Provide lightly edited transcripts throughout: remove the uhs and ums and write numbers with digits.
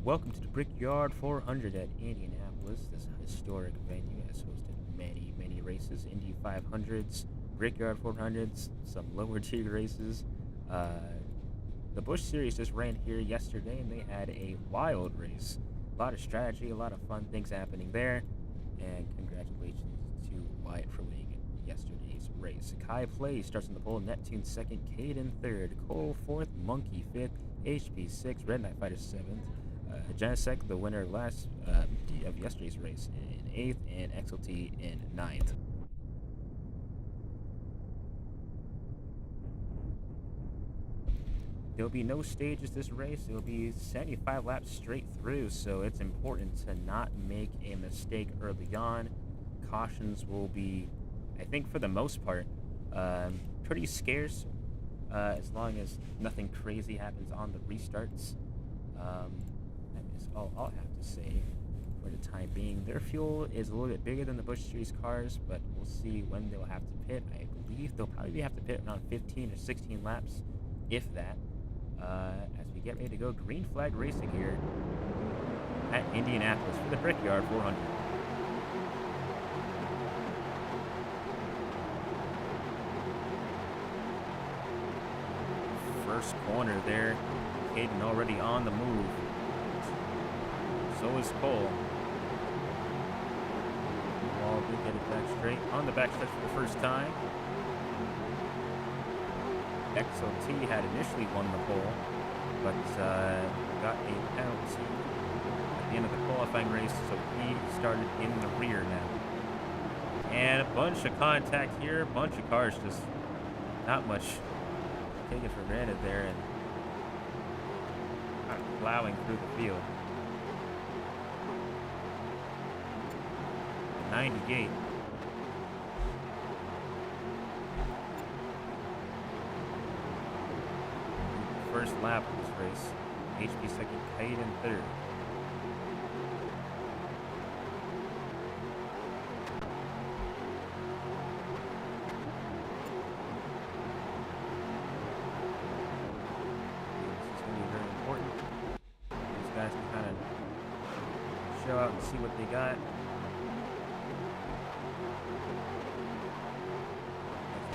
Welcome to the Brickyard 400 at Indianapolis. This historic venue has hosted many races, Indy 500s, Brickyard 400s, some lower tier races. Uh, the Busch Series just ran here yesterday, and they had a wild race. A lot of strategy, a lot of fun things happening there. And congratulations to Wyatt for winning yesterday's race. Kai Play starts on the pole, Neptune second, Caden third, Cole fourth, Monkey fifth, HP sixth, Red Knight Fighter seventh. Janicek, the winner of yesterday's race, in 8th, and XLT in 9th. There'll be no stages this race. It'll be 75 laps straight through, so it's important to not make a mistake early on. Cautions will be, I think for the most part, pretty scarce, as long as nothing crazy happens on the restarts. That is all I'll have to say for the time being. Their fuel is a little bit bigger than the Busch Series cars, but we'll see when they'll have to pit. I believe they'll probably have to pit around 15 or 16 laps, if that. As we get ready to go green flag racing here at Indianapolis for the Brickyard 400. First corner there. Caden already on the move. So is Cole. Ball did get it back straight on the backstretch for the first time. XOT had initially won the pole, but got a penalty at the end of the qualifying race, so he started in the rear now. And a bunch of contact here, a bunch of cars, just not much taken for granted there, and plowing through the field. 98. First lap of this race. HP second, Caden third. This is going to be very important. These guys can kind of show out and see what they got.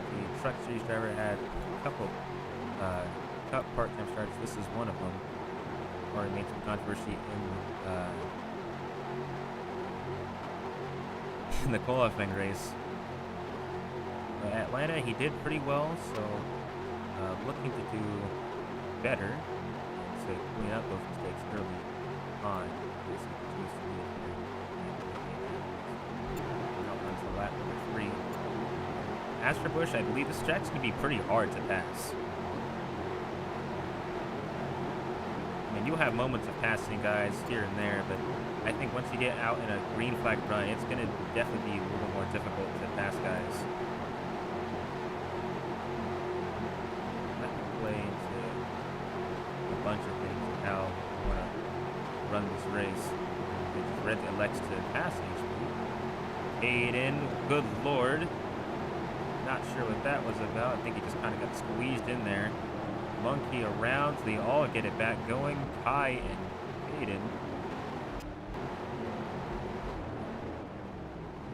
The Truck Series driver had a couple Cup part-time starts. This is one of them. Already made some controversy in the qualifying race. Atlanta, he did pretty well, so looking to do better to clean up those mistakes early on. Runs the lap number 3. As for Busch, I believe this track's going to be pretty hard to pass. You'll have moments of passing guys here and there, but I think once you get out in a green flag run, it's going to definitely be a little more difficult to pass guys. That can play into a bunch of things of how you want to run this race. Red elects to pass HP. Aiden, good lord. Not sure what that was about. I think he just kind of got squeezed in there. Monkey around, so they all get it back going. Kai and Aiden.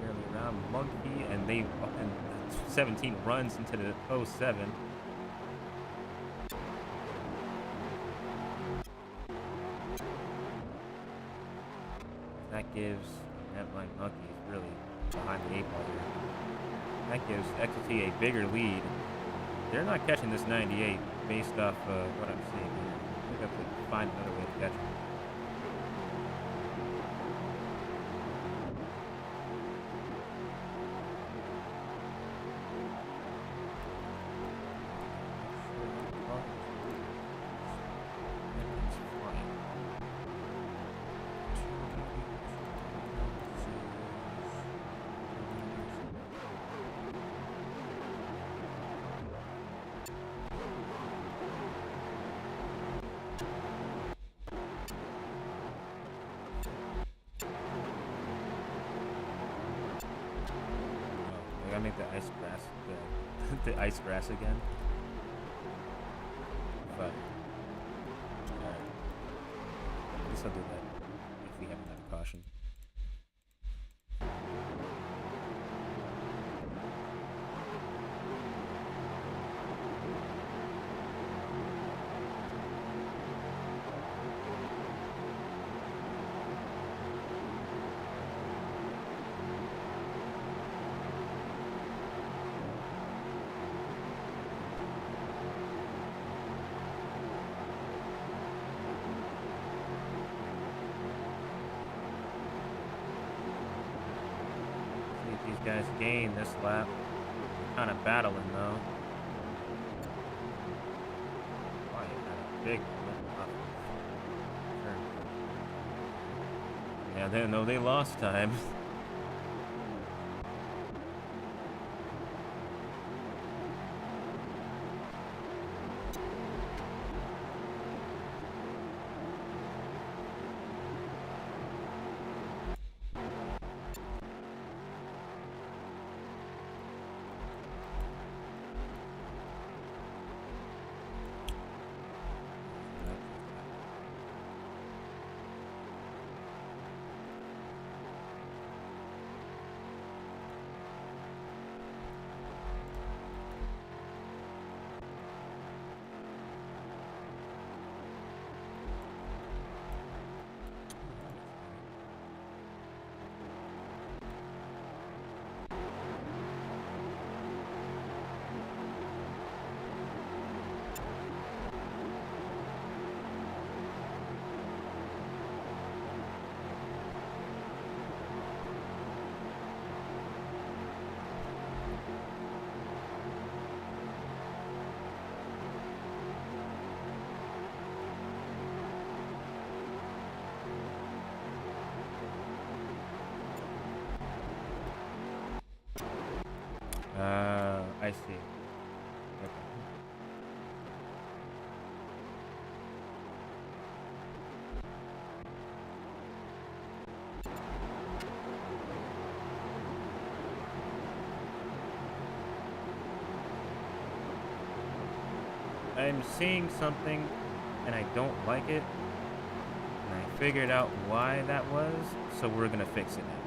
Nearly around Monkey, and 17 runs into the 07. That gives Monkey is really behind the 8 ball here. That gives XLT a bigger lead. They're not catching this 98 based off what I'm seeing here. I think I have to find another way to catch it. I gotta make the ice grass, the ice grass again. But guess I'll do that if we have another caution. These guys gain this lap. Kind of battling though. Wow, you had a big lap. Yeah, they know they lost time. I see. Okay. I'm seeing something and I don't like it. And I figured out why that was, so we're gonna fix it now.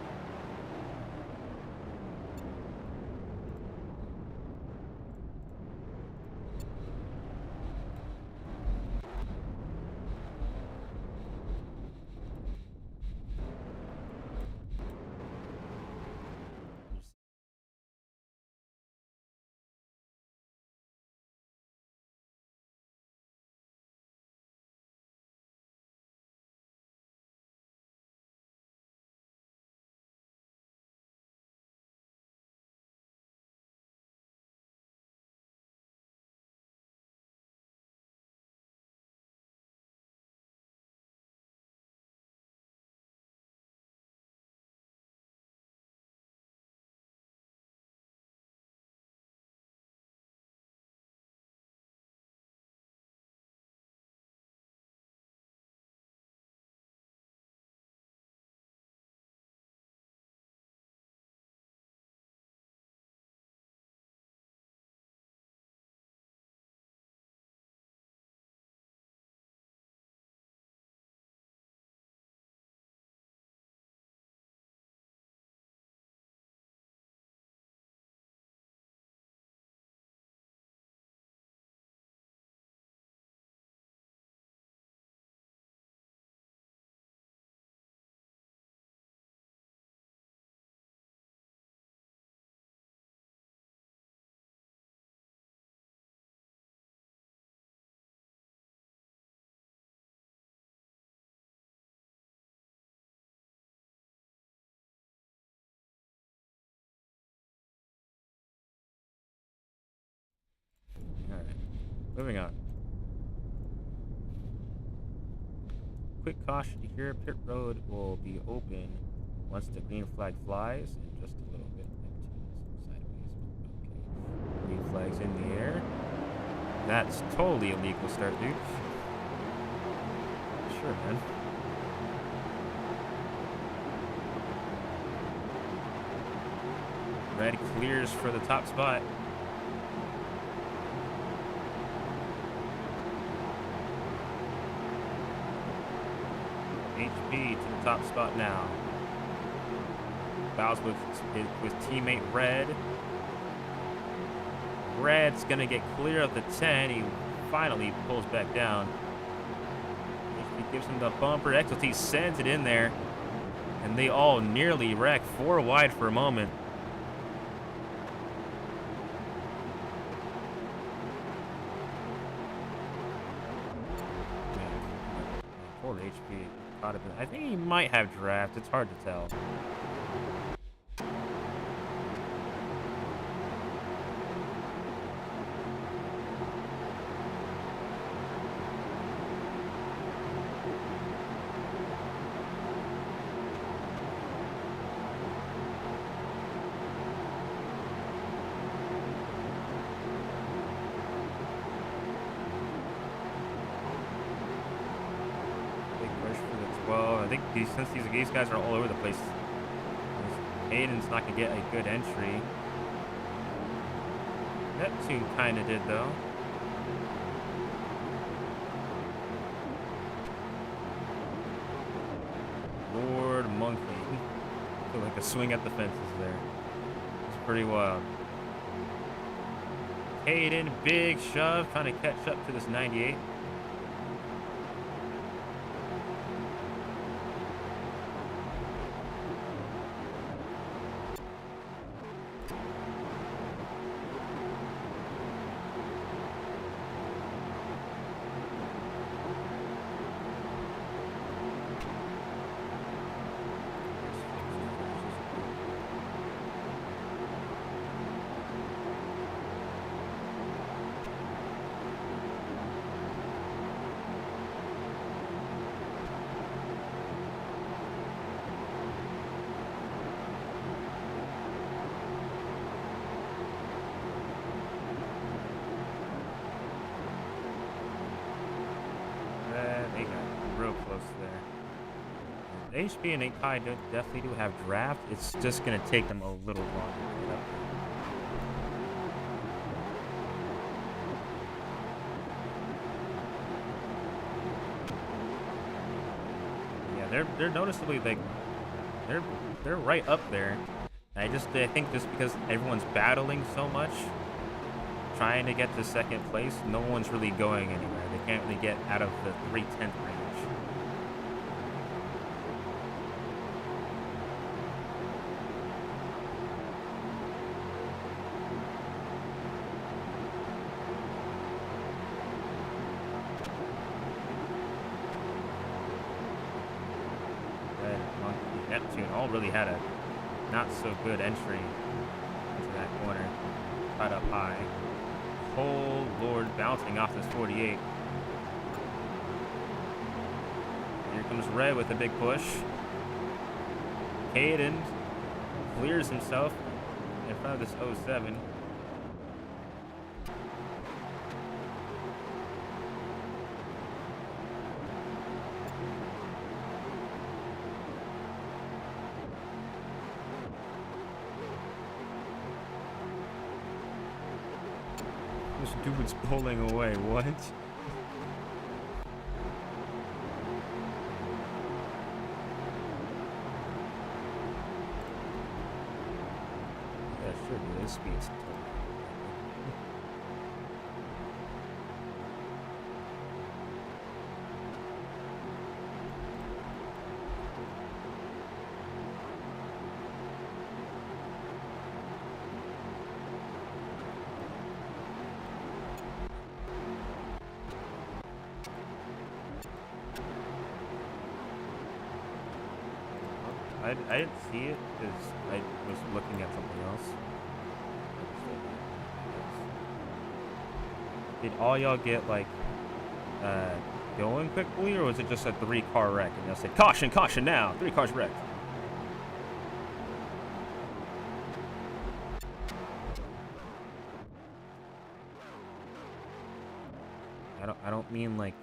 Alright, moving on. Quick caution here, pit road will be open once the green flag flies in just a little bit. Sideways. Okay. Green flag's in the air. That's totally illegal start, dude. Sure, man. Red clears for the top spot. HP to the top spot now. Bows with teammate Red. Red's gonna get clear of the 10. He finally pulls back down. HP gives him the bumper. XLT sends it in there. And they all nearly wreck. 4 wide for a moment. Poor HP. I think he might have draft. It's hard to tell. I think since these guys are all over the place, Aiden's not going to get a good entry. Neptune kind of did, though. Lord Monkey. I feel like a swing at the fences there. It's pretty wild. Aiden, big shove, trying to catch up to this 98. They got real close there. HP and Akai definitely do have draft. It's just going to take them a little longer to get up there. Yeah, they're noticeably like they're right up there. I think just because everyone's battling so much, trying to get to second place, no one's really going anywhere. They can't really get out of the 3/10 range. Red, Monkey, Neptune all really had a not so good entry into that corner. Cut up high. Oh Lord, bouncing off this 48. Here comes Red with a big push. Caden clears himself in front of this 07. This dude's pulling away. What? Yeah, sure, dude. This speed's totally. I didn't see it because I was looking at something else. Did all y'all get like going quickly, or was it just a 3-car wreck? And y'all said, "Caution, caution now! 3 cars wrecked." I don't mean like.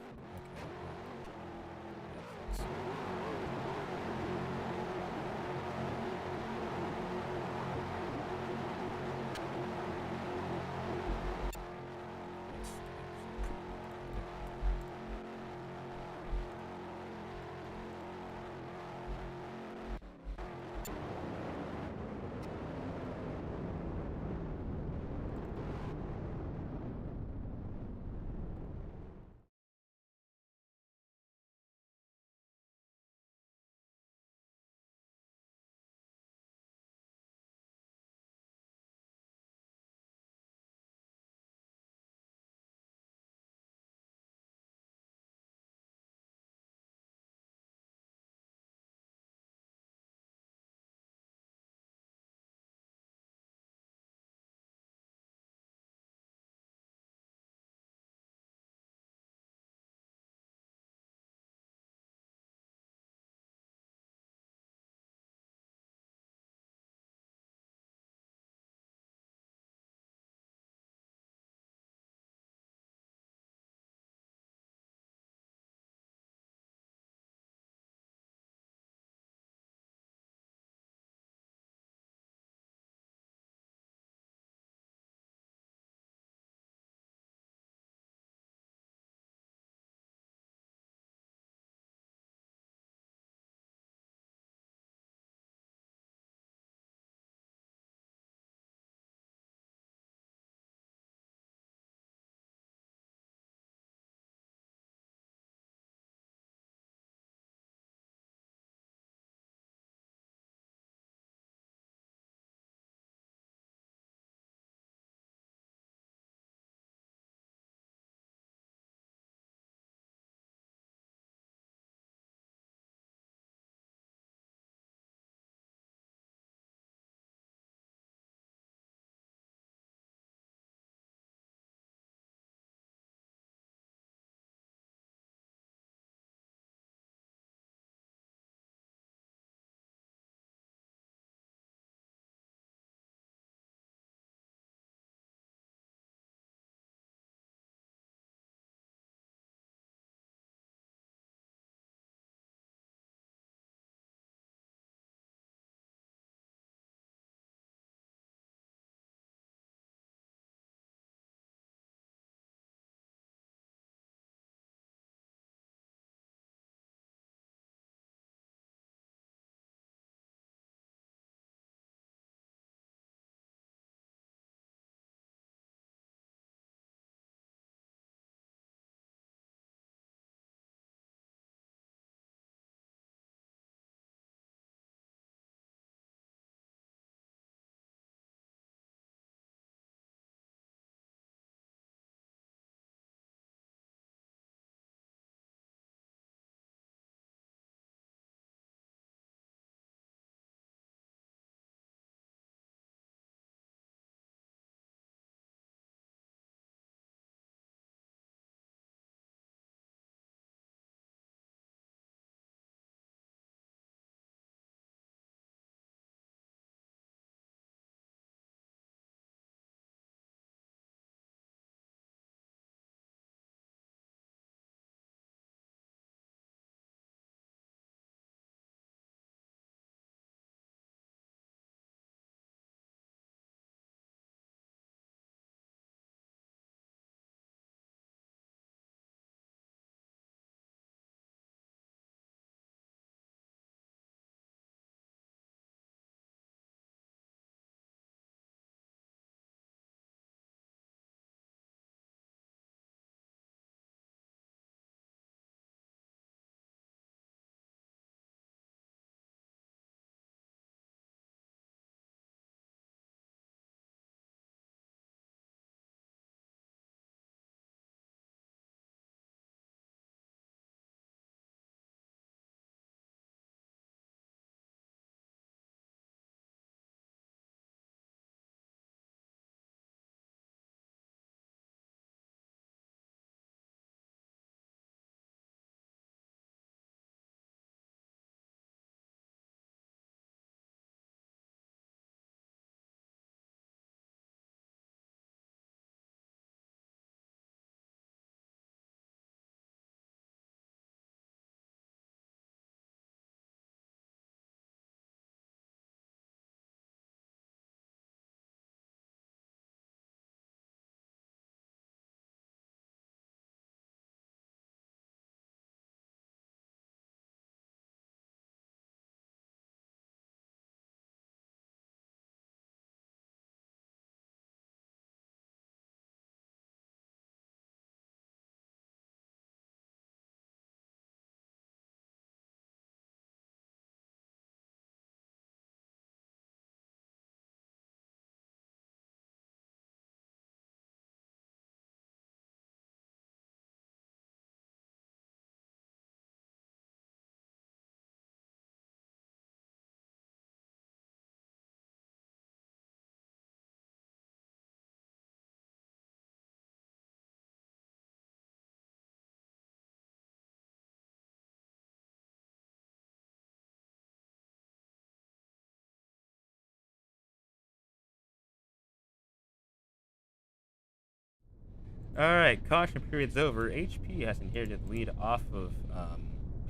All right, caution period's over. HP has inherited the lead off of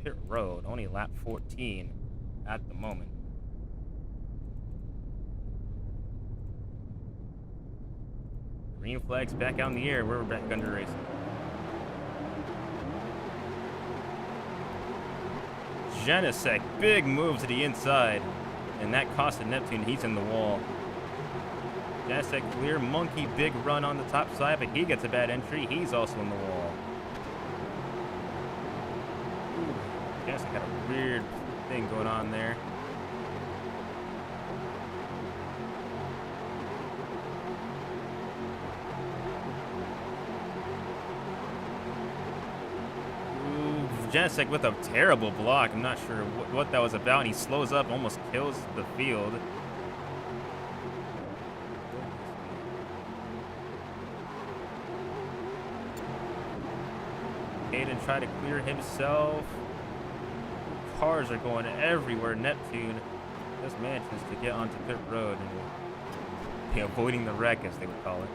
pit road, only lap 14 at the moment. Green flag's back out in the air. We're back under racing. Genesec, big move to the inside, and that costed Neptune. He's in the wall. Genesec clear, Monkey big run on the top side, but he gets a bad entry. He's also in the wall. Genesec had a weird thing going on there. Genesec with a terrible block. I'm not sure what that was about. And he slows up, almost kills the field. Caden tried to clear himself. Cars are going everywhere. Neptune just manages to get onto pit road and avoiding the wreck, as they would call it.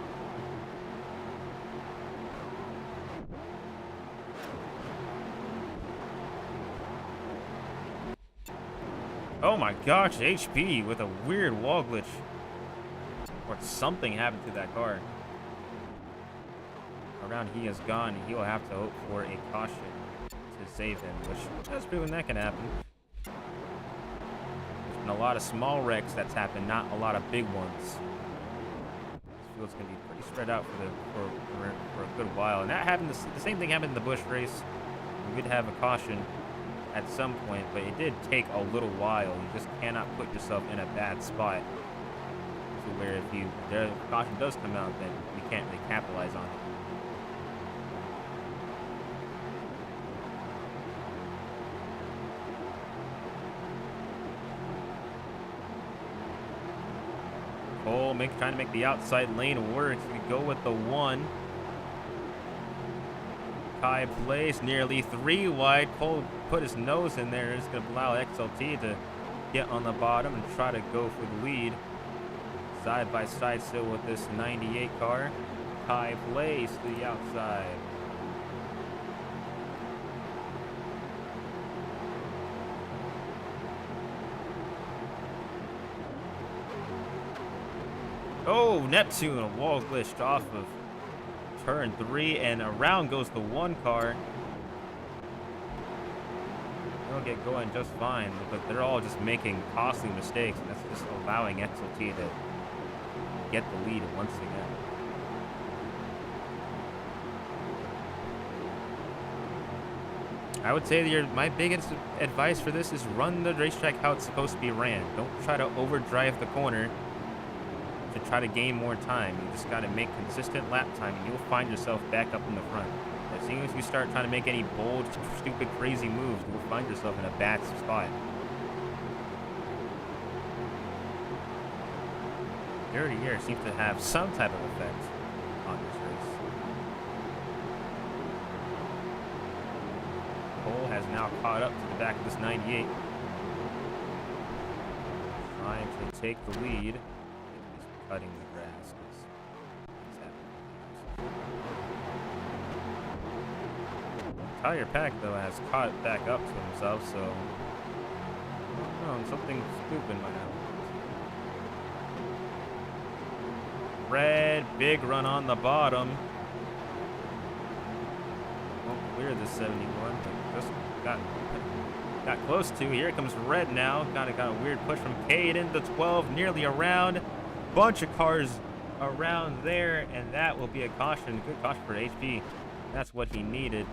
Oh my gosh, HP with a weird wall glitch. Or something happened to that car. Around he is gone. He will have to hope for a caution to save him, which has proven that can happen. There's been a lot of small wrecks that's happened, not a lot of big ones. This field's going to be pretty spread out for a good while. And that happened, the same thing happened in the Busch race. We did have a caution at some point, but it did take a little while. You just cannot put yourself in a bad spot to where if the caution does come out, then you can't really capitalize on it. Cole trying to make the outside lane work. We go with the one. High place, nearly 3 wide. Cole put his nose in there. It's going to allow XLT to get on the bottom and try to go for the lead. Side by side still with this 98 car. High place to the outside. Oh, Neptune, a wall glitched off of turn 3, and around goes the one car. They'll get going just fine, but they're all just making costly mistakes, and that's just allowing XLT to get the lead once again. I would say that my biggest advice for this is run the racetrack how it's supposed to be ran. Don't try to overdrive the corner to try to gain more time. You just got to make consistent lap time, and you'll find yourself back up in the front. As soon as you start trying to make any bold, stupid, crazy moves, you'll find yourself in a bad spot. Dirty air seems to have some type of effect on this race. Cole has now caught up to the back of this 98. Trying to take the lead. Cutting the grass. Tire pack though has caught back up to himself, so I don't know, something stupid might happen. Red, big run on the bottom. Won't clear the 71, but just got close to. Here comes Red now. Got a weird push from Cade into 12, nearly around. Bunch of cars around there, and that will be a caution. Good caution for HP. That's what he needed.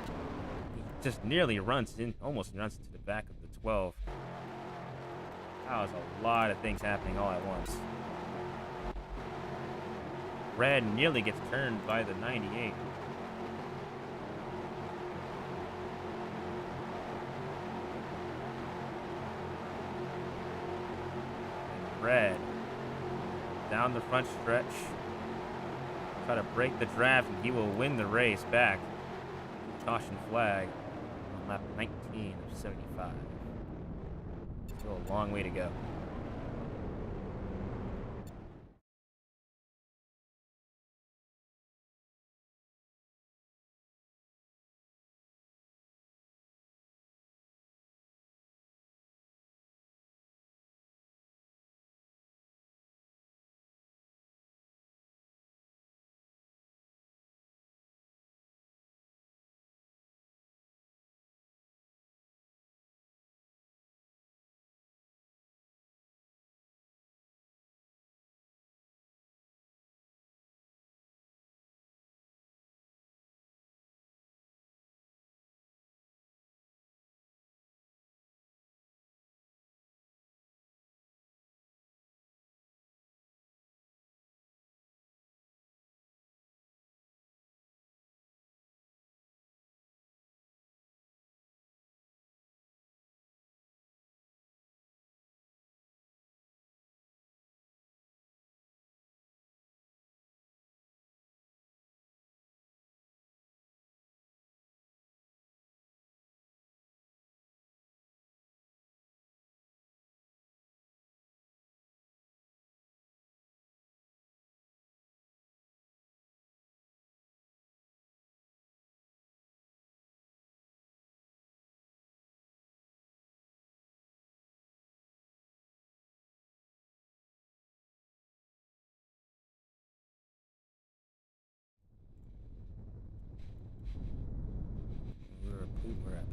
He just nearly almost runs into the back of the 12. That was a lot of things happening all at once. Red nearly gets turned by the 98. Red down the front stretch, try to break the draft, and he will win the race back. Caution flag on lap 19 of 75. Still a long way to go.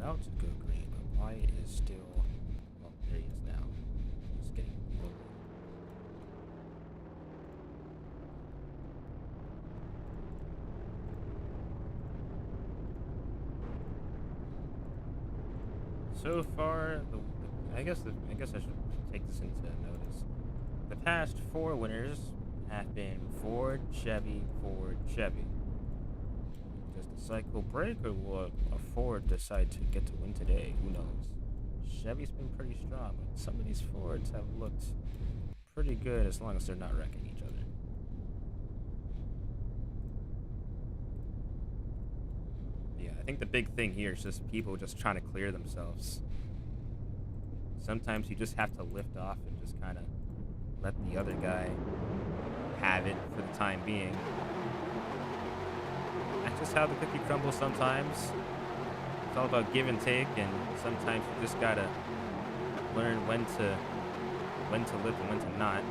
about to go green, but why is still... Well, there he is now. Just getting lower. So far, I guess I should take this into notice. The past 4 winners have been Ford, Chevy, Ford, Chevy. Does the cycle break, or will a Ford decide to get to win today? Who knows? Chevy's been pretty strong, but some of these Fords have looked pretty good as long as they're not wrecking each other. Yeah, I think the big thing here is just people just trying to clear themselves. Sometimes you just have to lift off and just kind of let the other guy have it for the time being. That's just how the cookie crumbles sometimes. It's all about give and take, and sometimes you just gotta learn when to lift and when to not.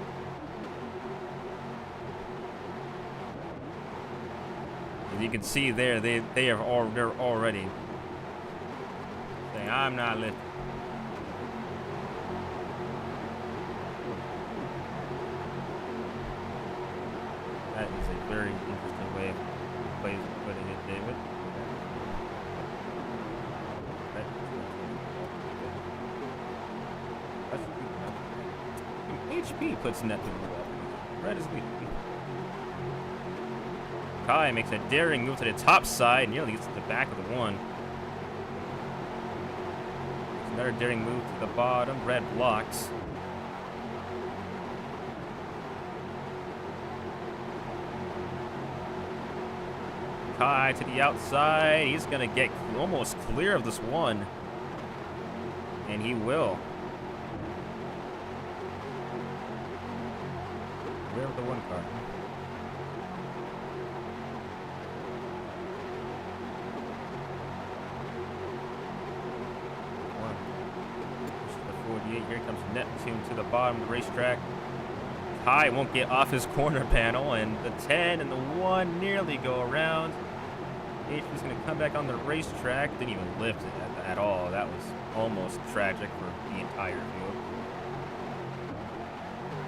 As you can see there, they're already saying, "I'm not lifting." That is a very interesting way of putting it, David. HP puts net to the wall. Red is weak. Kai makes a daring move to the top side, nearly gets to the back of the one. Another daring move to the bottom. Red blocks. Kai to the outside. He's going to get almost clear of this one. And he will. Clear of the one car. One. This is the 48. Here comes Neptune to the bottom of the racetrack. Kai won't get off his corner panel, and the 10 and the 1 nearly go around. HP's going to come back on the racetrack. Didn't even lift it at all. That was almost tragic for the entire field.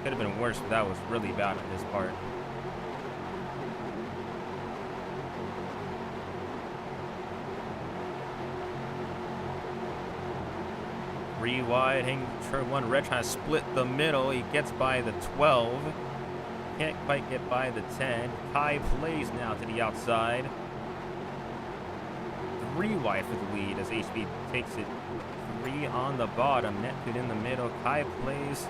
Could have been worse, but that was really bad on his part. Three wide, hanging turn 1. Red trying to split the middle. He gets by the 12. Can't quite get by the 10. Kai plays now to the outside. 3 wide for the lead as HB takes it 3 on the bottom. Neptune in the middle. Kai plays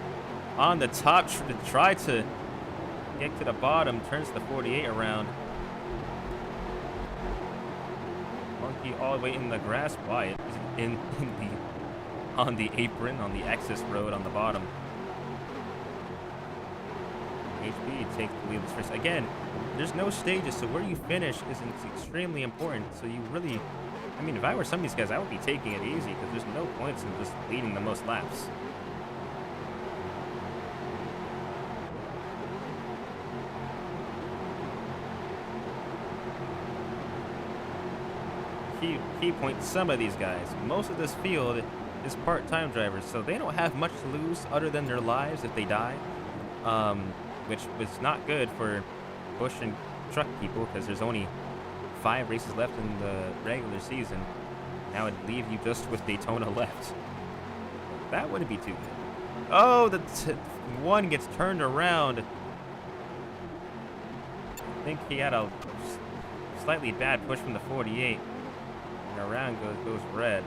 on the top to try to get to the bottom. Turns the 48 around. Monkey all the way in the grass. Wyatt is on the apron, on the access road on the bottom. HB takes the lead of this race. Again, there's no stages, so where you finish is extremely important. So you really, I mean, if I were some of these guys, I would be taking it easy because there's no points in just leading the most laps. Key point, some of these guys, most of this field is part-time drivers, so they don't have much to lose other than their lives if they die, which was not good for Bush and truck people because there's only 5 races left in the regular season. Now it'd leave you just with Daytona left. That wouldn't be too good. Oh, the one gets turned around. I think he had a slightly bad push from the 48. And around goes Red.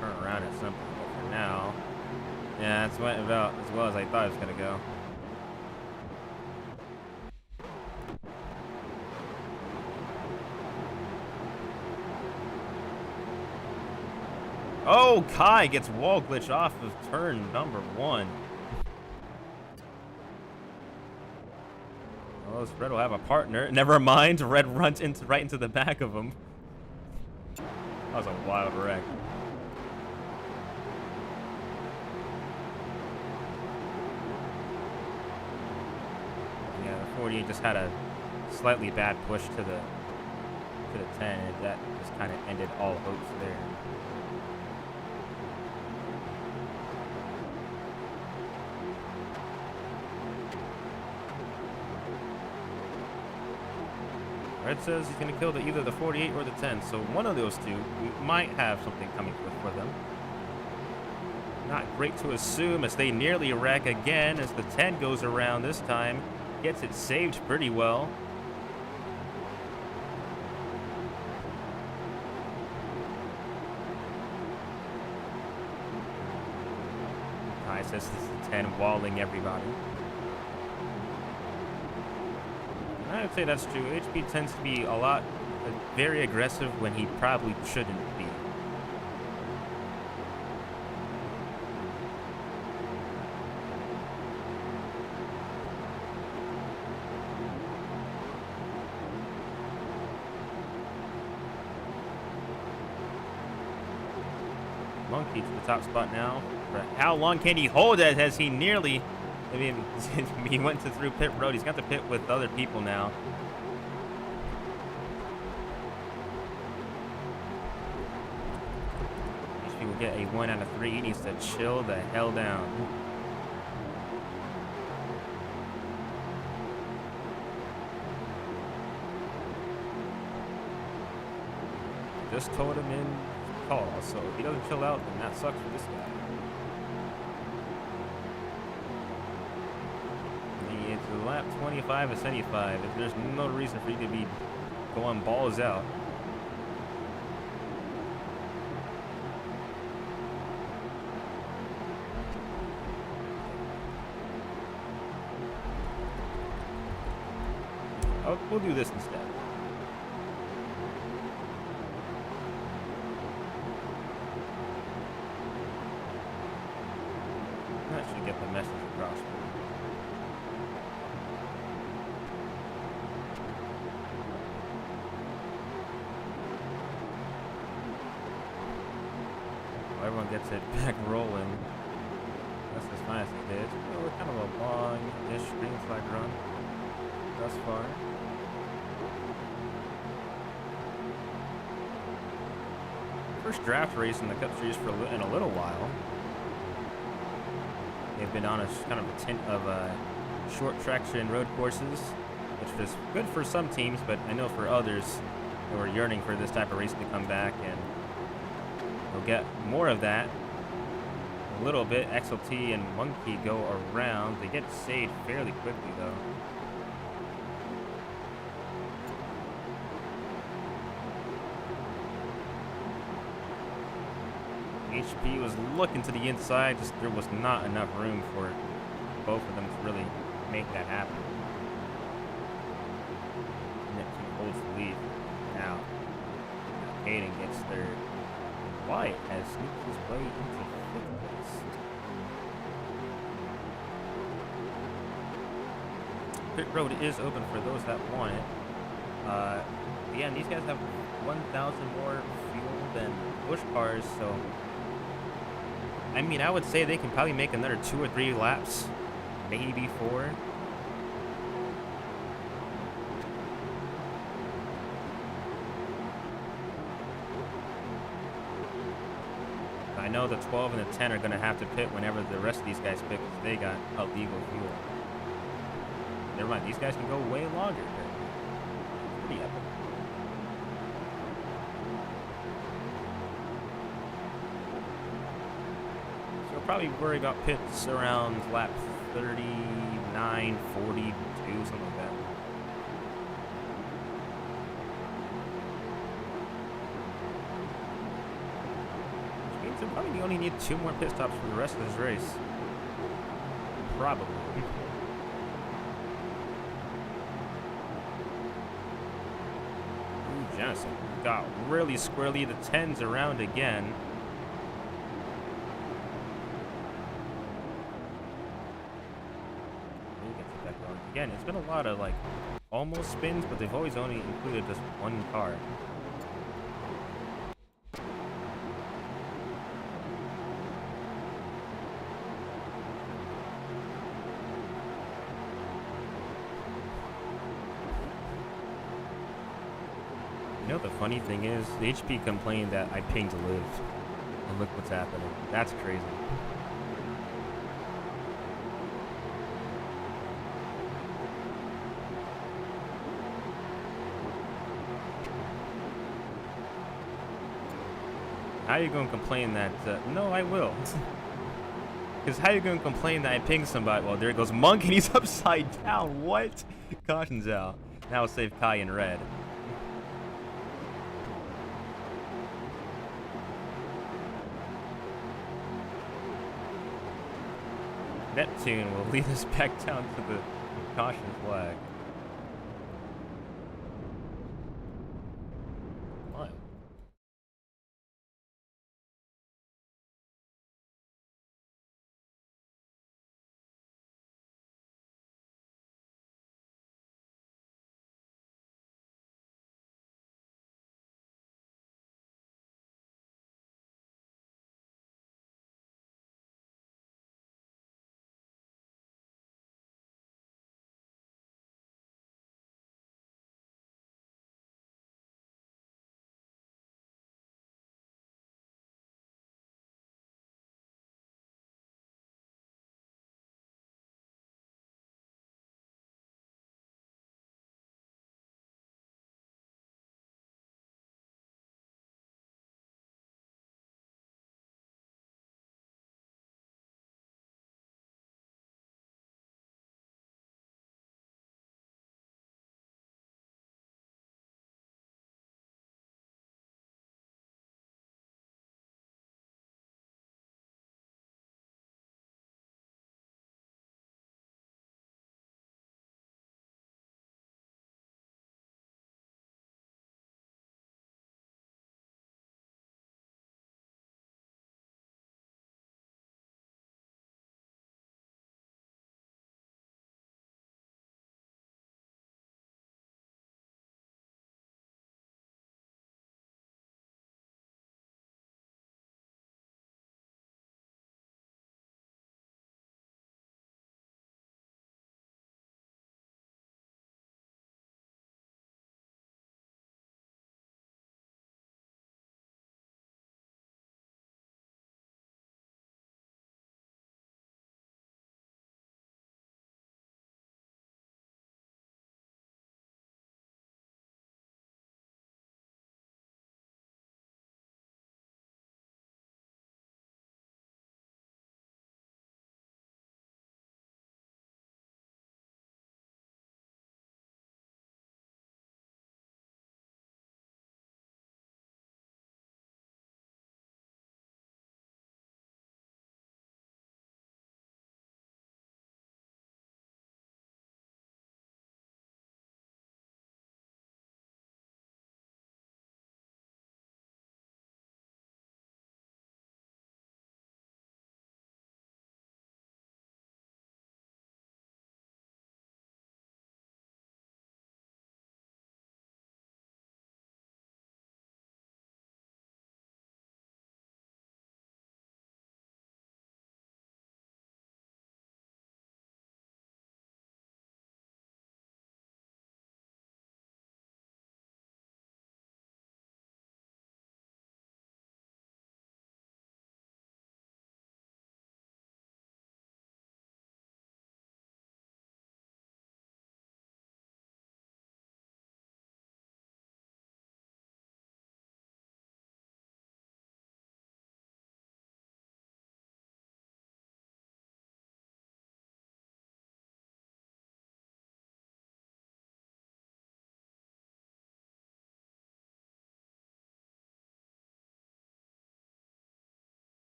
Turn around at some point for now. Yeah, that's went about as well as I thought it was gonna go. Oh, Kai gets wall glitch off of turn number 1. Well, Red will have a partner. Never mind, Red runs right into the back of him. That was a wild wreck. 48 just had a slightly bad push to the 10, and that just kind of ended all hopes there. Red says he's going to kill either the 48 or the 10, so one of those two, we might have something coming for them. Not great to assume as they nearly wreck again as the 10 goes around this time. Gets it saved pretty well. Nice, this is the 10 walling everybody. I would say that's true. HP tends to be very aggressive when he probably shouldn't be. Monkey to the top spot now. But how long can he hold it as he nearly... I mean, he went through pit road. He's got the pit with other people now. HP will get a 1 out of 3. He needs to chill the hell down. Just told him in call, so if he doesn't chill out, then that sucks for this guy. It's lap 25 of 75. If there's no reason for you to be going balls out. Oh, we'll do this instead. That should get the message across. Everyone gets it back rolling. That's as fine as it is. We're kind of a long-ish green flag run thus far. First draft race in the Cup Series in a little while. They've been on a kind of a tint of short traction road courses, which was good for some teams, but I know for others who are yearning for this type of race to come back, and we'll get more of that. A little bit. XLT and Monkey go around. They get saved fairly quickly, though. HP was looking to the inside, just there was not enough room for both of them to really make that happen. Neptune holds the lead. Now, Hayden gets there. White has sneaked his way into 5th place. Pit road is open for those that want it. Again, these guys have 1,000 more fuel than push cars, so I mean, I would say they can probably make another 2 or 3 laps, maybe 4. I know the 12 and the 10 are going to have to pit whenever the rest of these guys pit because they got illegal fuel. Never mind, these guys can go way longer. Pretty epic. So we'll probably worry about pits around lap 39, 42, something like that. So probably only need 2 more pit stops for the rest of this race. Probably. Ooh, Jensen got really squirrely. The 10's around again. Again, it's been a lot of like almost spins, but they've always only included just one car. You know, the funny thing is, the HP complained that I pinged live. And look what's happening. That's crazy. How are you going to complain that... no, I will. Because how are you going to complain that I pinged somebody? Well, there goes Monk, and he's upside down. What? Caution's out. Now we'll save Kai in red. Neptune will lead us back down to the caution flag.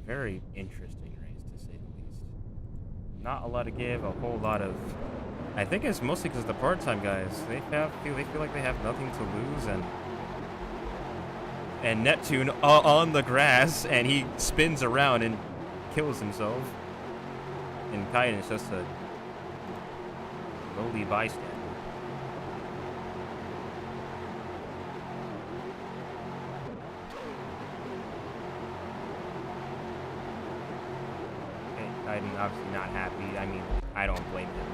A very interesting race, to say the least. Not a lot to give, a whole lot of... I think it's mostly because the part-time guys, they feel like they have nothing to lose, and Neptune on the grass, and he spins around and kills himself. And Kaiden is just a lowly bystander. Okay, Kaiden obviously not happy. I mean, I don't blame him.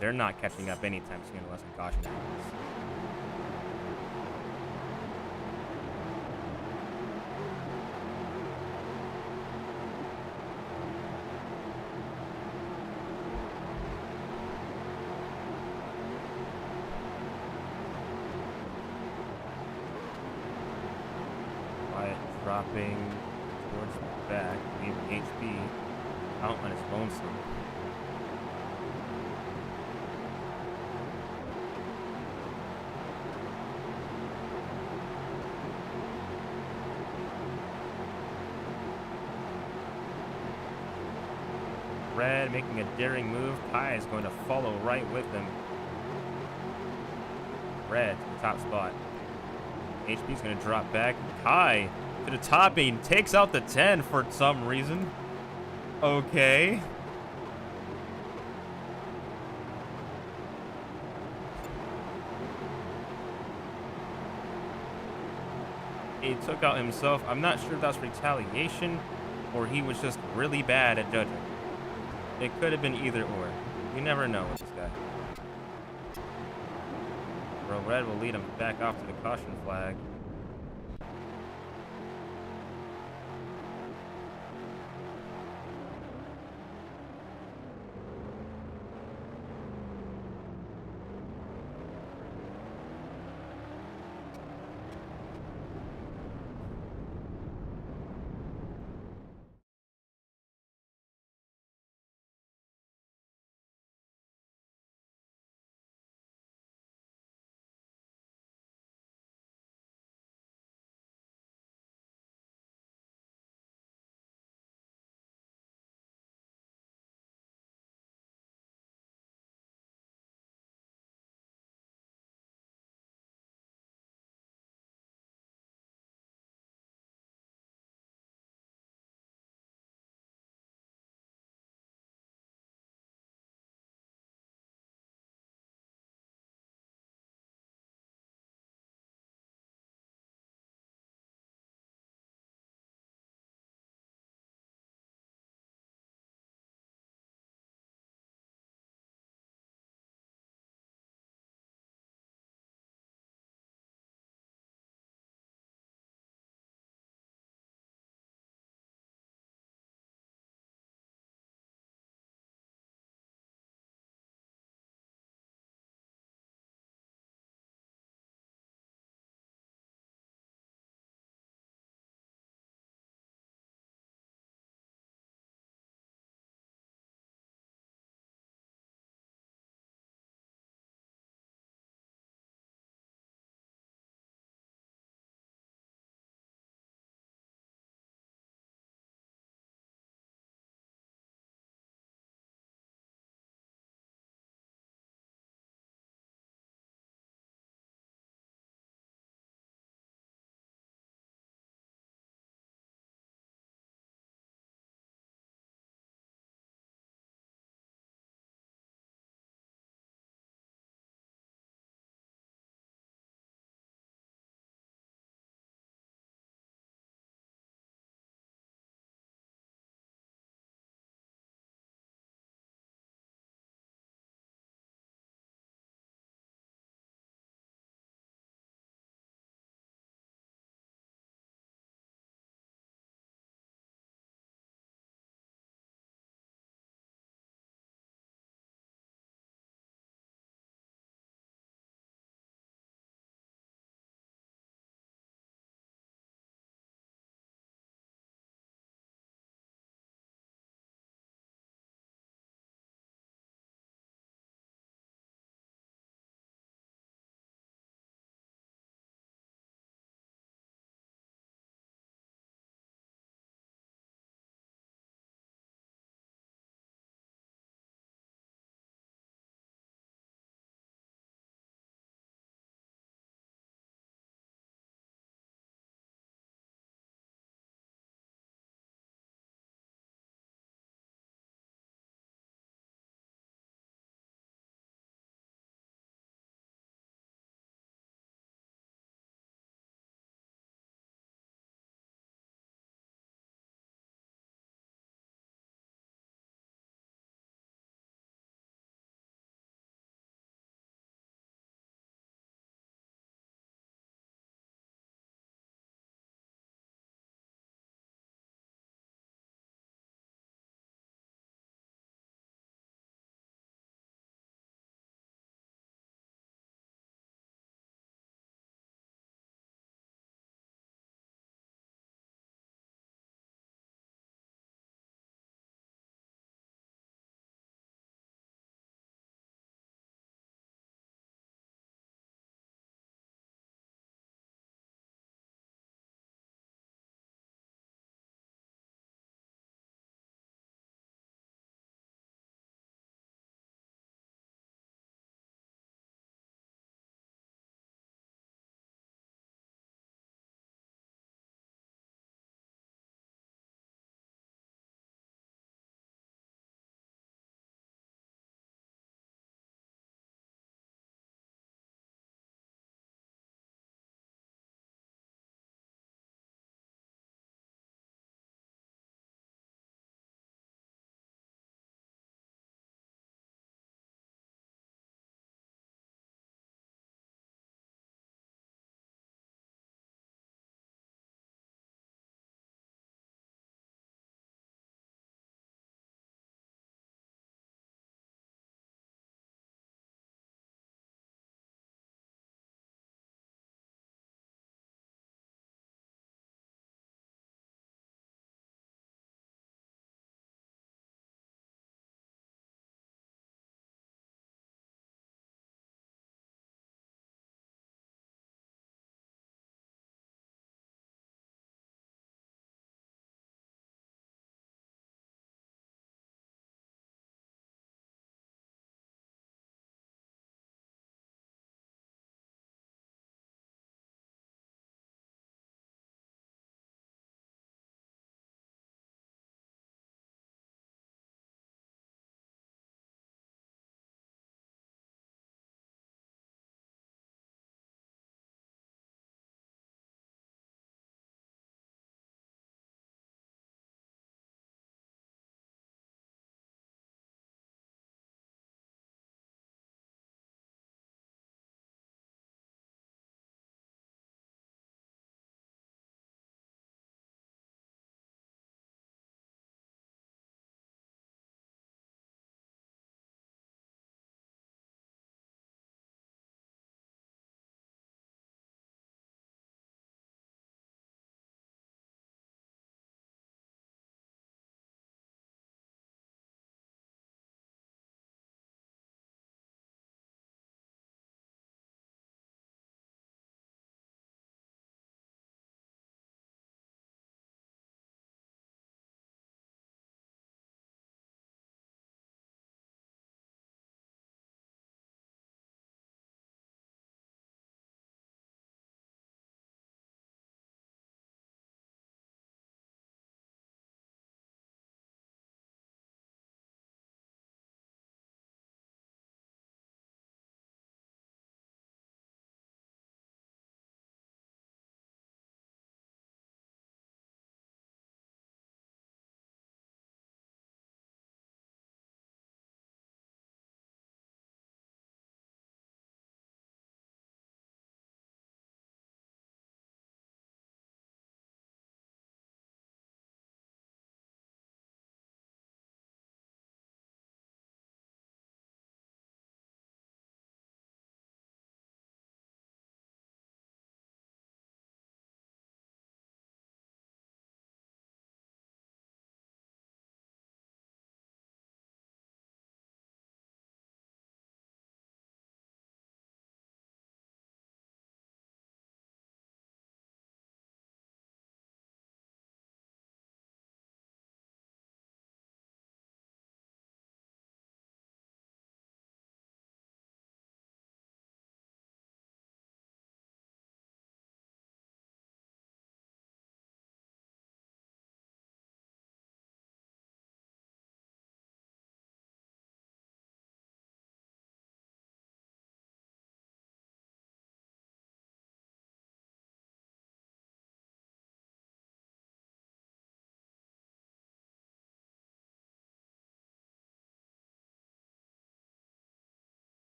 They're not catching up anytime soon unless a caution happens. Dropping towards the back, leaving HP out on his lonesome. Red making a daring move. Kai is going to follow right with him. Red to the top spot. HP is going to drop back. Kai to the top, he takes out the 10 for some reason. Okay. He took out himself. I'm not sure if that's retaliation or he was just really bad at judging. It could have been either or. You never know with this guy. Bro, Red will lead him back off to the caution flag.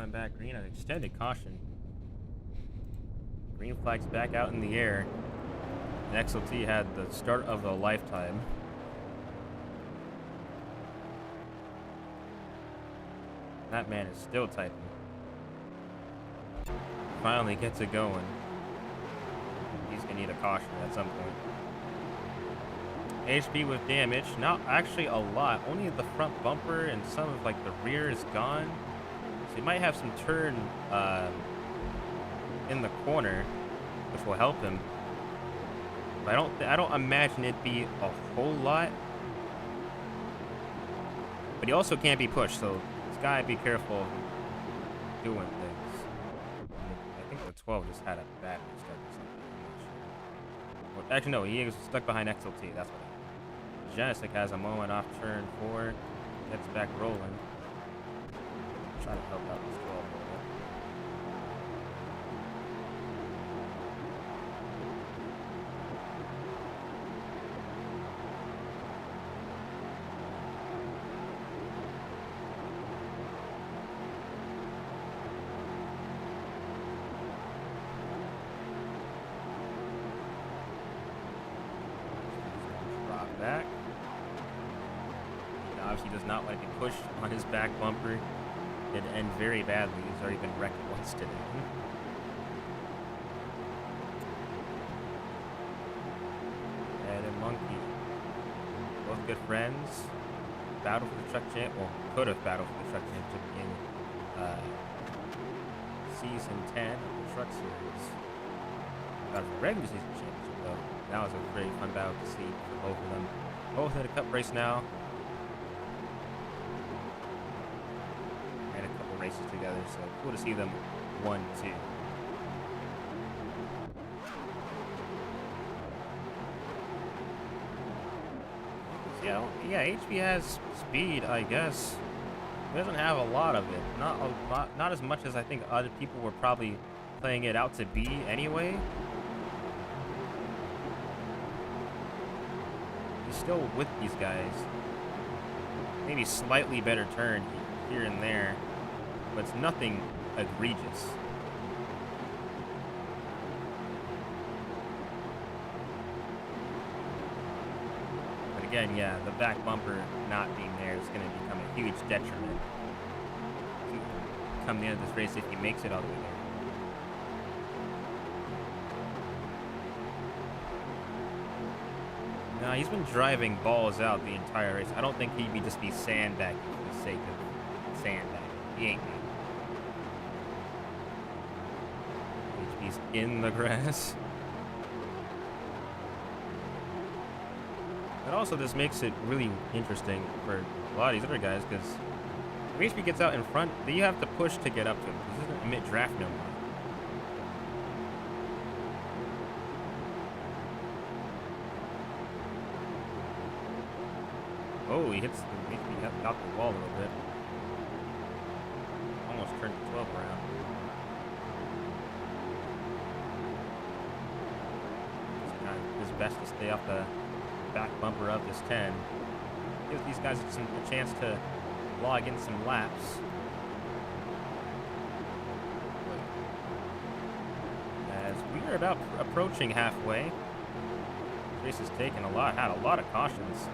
going back green. An extended caution. Green flag's back out in the air. And XLT had the start of a lifetime. That man is still typing. Finally gets it going. He's gonna need a caution at some point. HP with damage, not actually a lot. Only the front bumper and some of like the rear is gone. So he might have some turn in the corner, which will help him. But I don't imagine it'd be a whole lot. But he also can't be pushed, so he's gotta be careful doing things. I think the 12 just had a bad restart or something. I'm not sure. Well, actually, no, he was stuck behind XLT. That's what happened. Genestic has a moment off turn 4, gets back rolling. Trying to help out this 12 a little bit. Drop back. Obviously does not like to push on his back bumper. It'd end very badly. He's already been wrecked once today. Ed and Monkey. Both good friends. Battle for the truck champ. Well, could have battled for the truck championship in season 10 of the truck series. Battle for the regular season championship though. That was a very fun battle to see for both of them. Both in a cup race now. Races together, so cool to see them 1-2. Yeah, HP has speed, I guess. He doesn't have a lot of it. Not as much as I think other people were probably playing it out to be anyway. He's still with these guys. Maybe slightly better turn here and there. But it's nothing egregious. But again, yeah, the back bumper not being there is going to become a huge detriment come the end of this race if he makes it all the way there. No, he's been driving balls out the entire race. I don't think he'd just be sandbagging for the sake of sandbagging. He ain't me. HP's in the grass. But also this makes it really interesting for a lot of these other guys, because if HP gets out in front, you have to push to get up to him. This isn't a mid-draft no more. Oh, he hits out the wall a little bit. Almost turned the 12 around. His best to stay off the back bumper of this 10. Give these guys a chance to log in some laps. As we are about approaching halfway. This race has taken had a lot of cautions.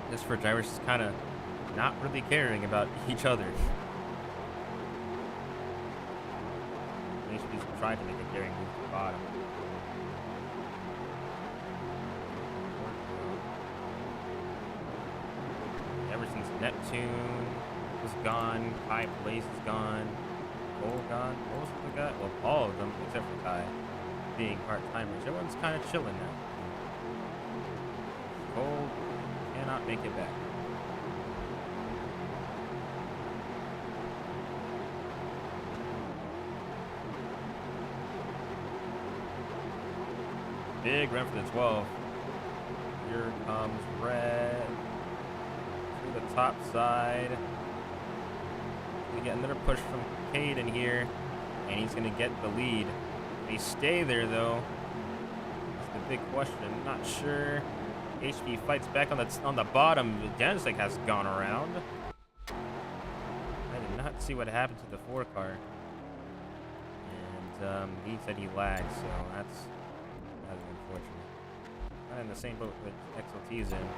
Just for drivers kind of not really caring about each other. HP's tried to make a daring move to the bottom. Ever since Neptune was gone, Kai Place is gone, Cole gone, what was the guy? Well, all of them except for Kai being part-timers. Everyone's kind of chilling now. Cole cannot make it back. Big run for the 12. Here comes Red to the top side. We get another push from Caden here, and he's going to get the lead. They stay there though. That's the big question. Not sure. HP fights back on the bottom. Danzig has gone around. I did not see what happened to the 4 car. And he said he lagged, so that's unfortunate. Not in the same boat that XLT's in.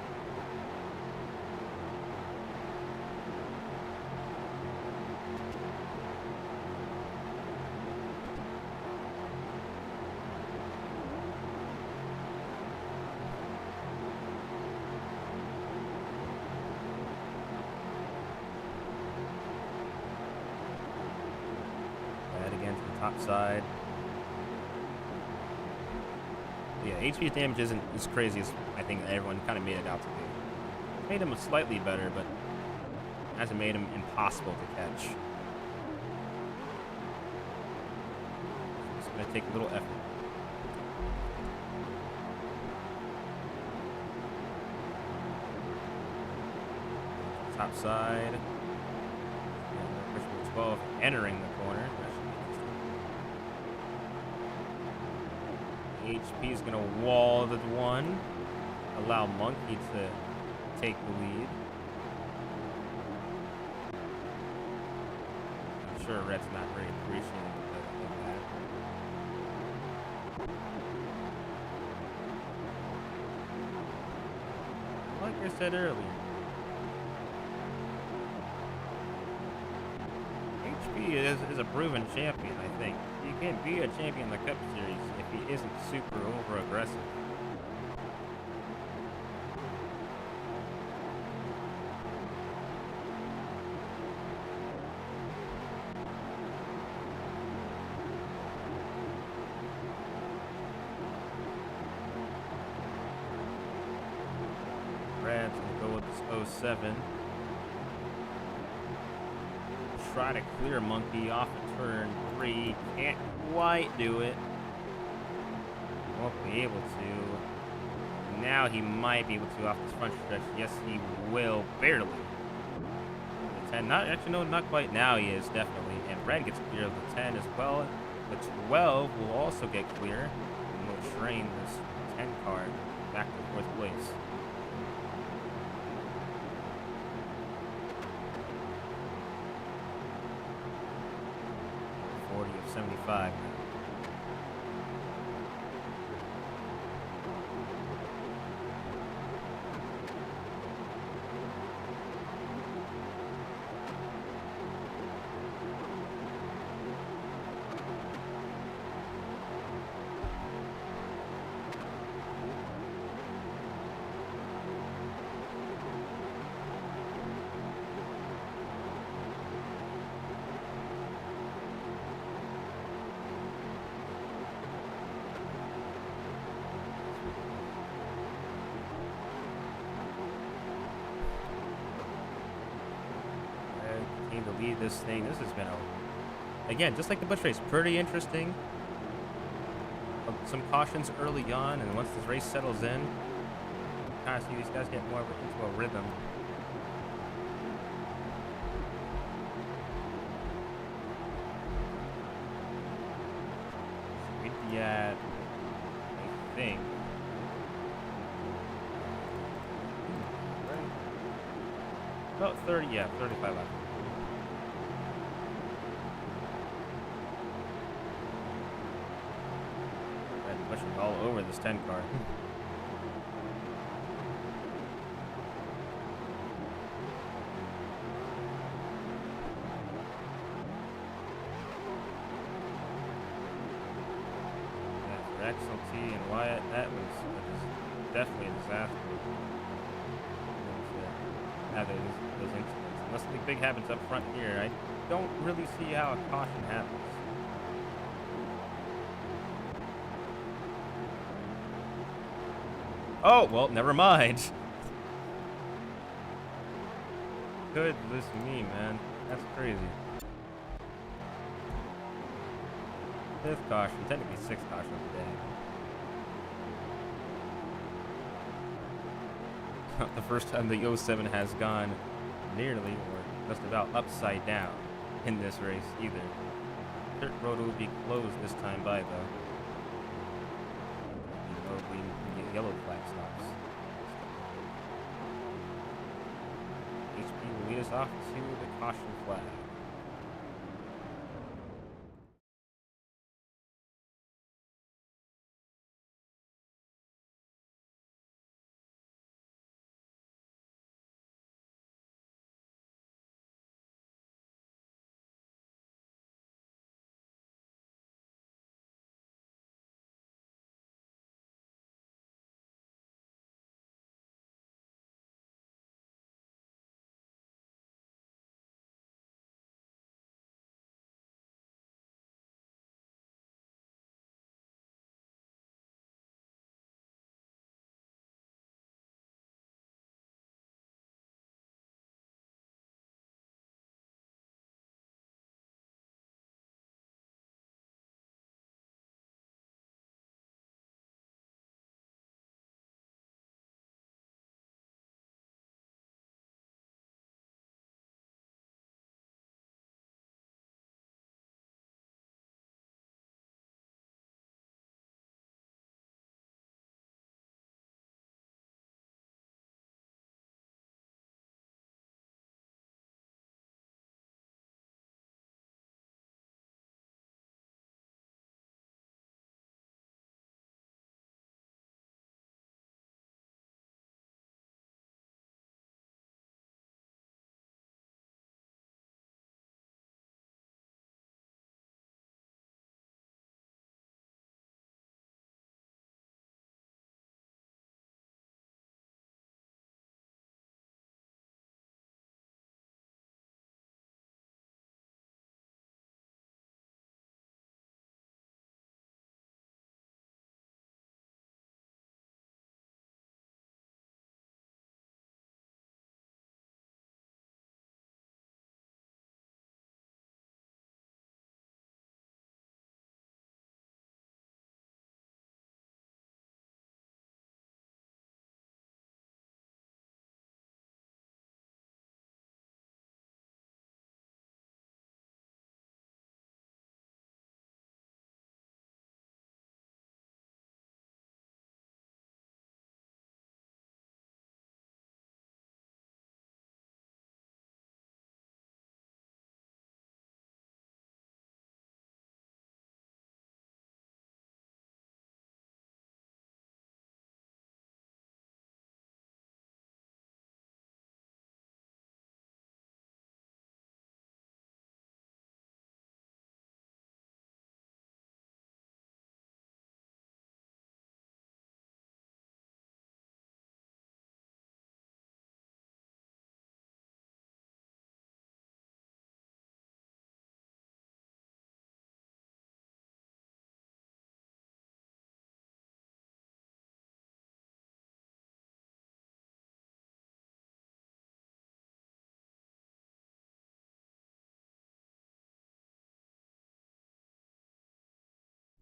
Again to the top side. Yeah, HP damage isn't as crazy as I think everyone kind of made it out to be. It made him slightly better, but it hasn't made him impossible to catch. It's going to take a little effort. Top side. Yeah, 12 entering the corner. HP is going to wall the one, allow Monkey to take the lead. I'm sure Red's not very appreciative of that. Like I said earlier, HP is a proven champion, I think. You can't be a champion in the Cup Series if he isn't super over-aggressive. Brad's gonna go with this 07. Try to clear Monkey off of turn 3. Can't quite do it. Won't be able to. Now he might be able to off this front stretch. Yes, he will. Barely. The 10. Not actually, no, not quite. Now he is definitely. And Red gets clear of the 10 as well. The 12 will also get clear. And we'll train this 10 car back to 4th place. 75. To lead this thing. This has been again, just like the Busch race, pretty interesting. Some cautions early on, and once this race settles in, kind of see these guys get more into a rhythm. We'd be at, I think, about 30, yeah, 35 left. Pushing all over this 10 car. Yeah, for XLT and Wyatt, that was definitely a disaster. Now those incidents. Unless something big happens up front here, I don't really see how a caution happens. Oh, well, never mind. Goodness me, man. That's crazy. 5th caution, technically 6th caution of the day. The first time the 07 has gone nearly or just about upside down in this race either. Dirt road will be closed this time by, though. Yellow flag stops. HP will lead us off to the caution flag.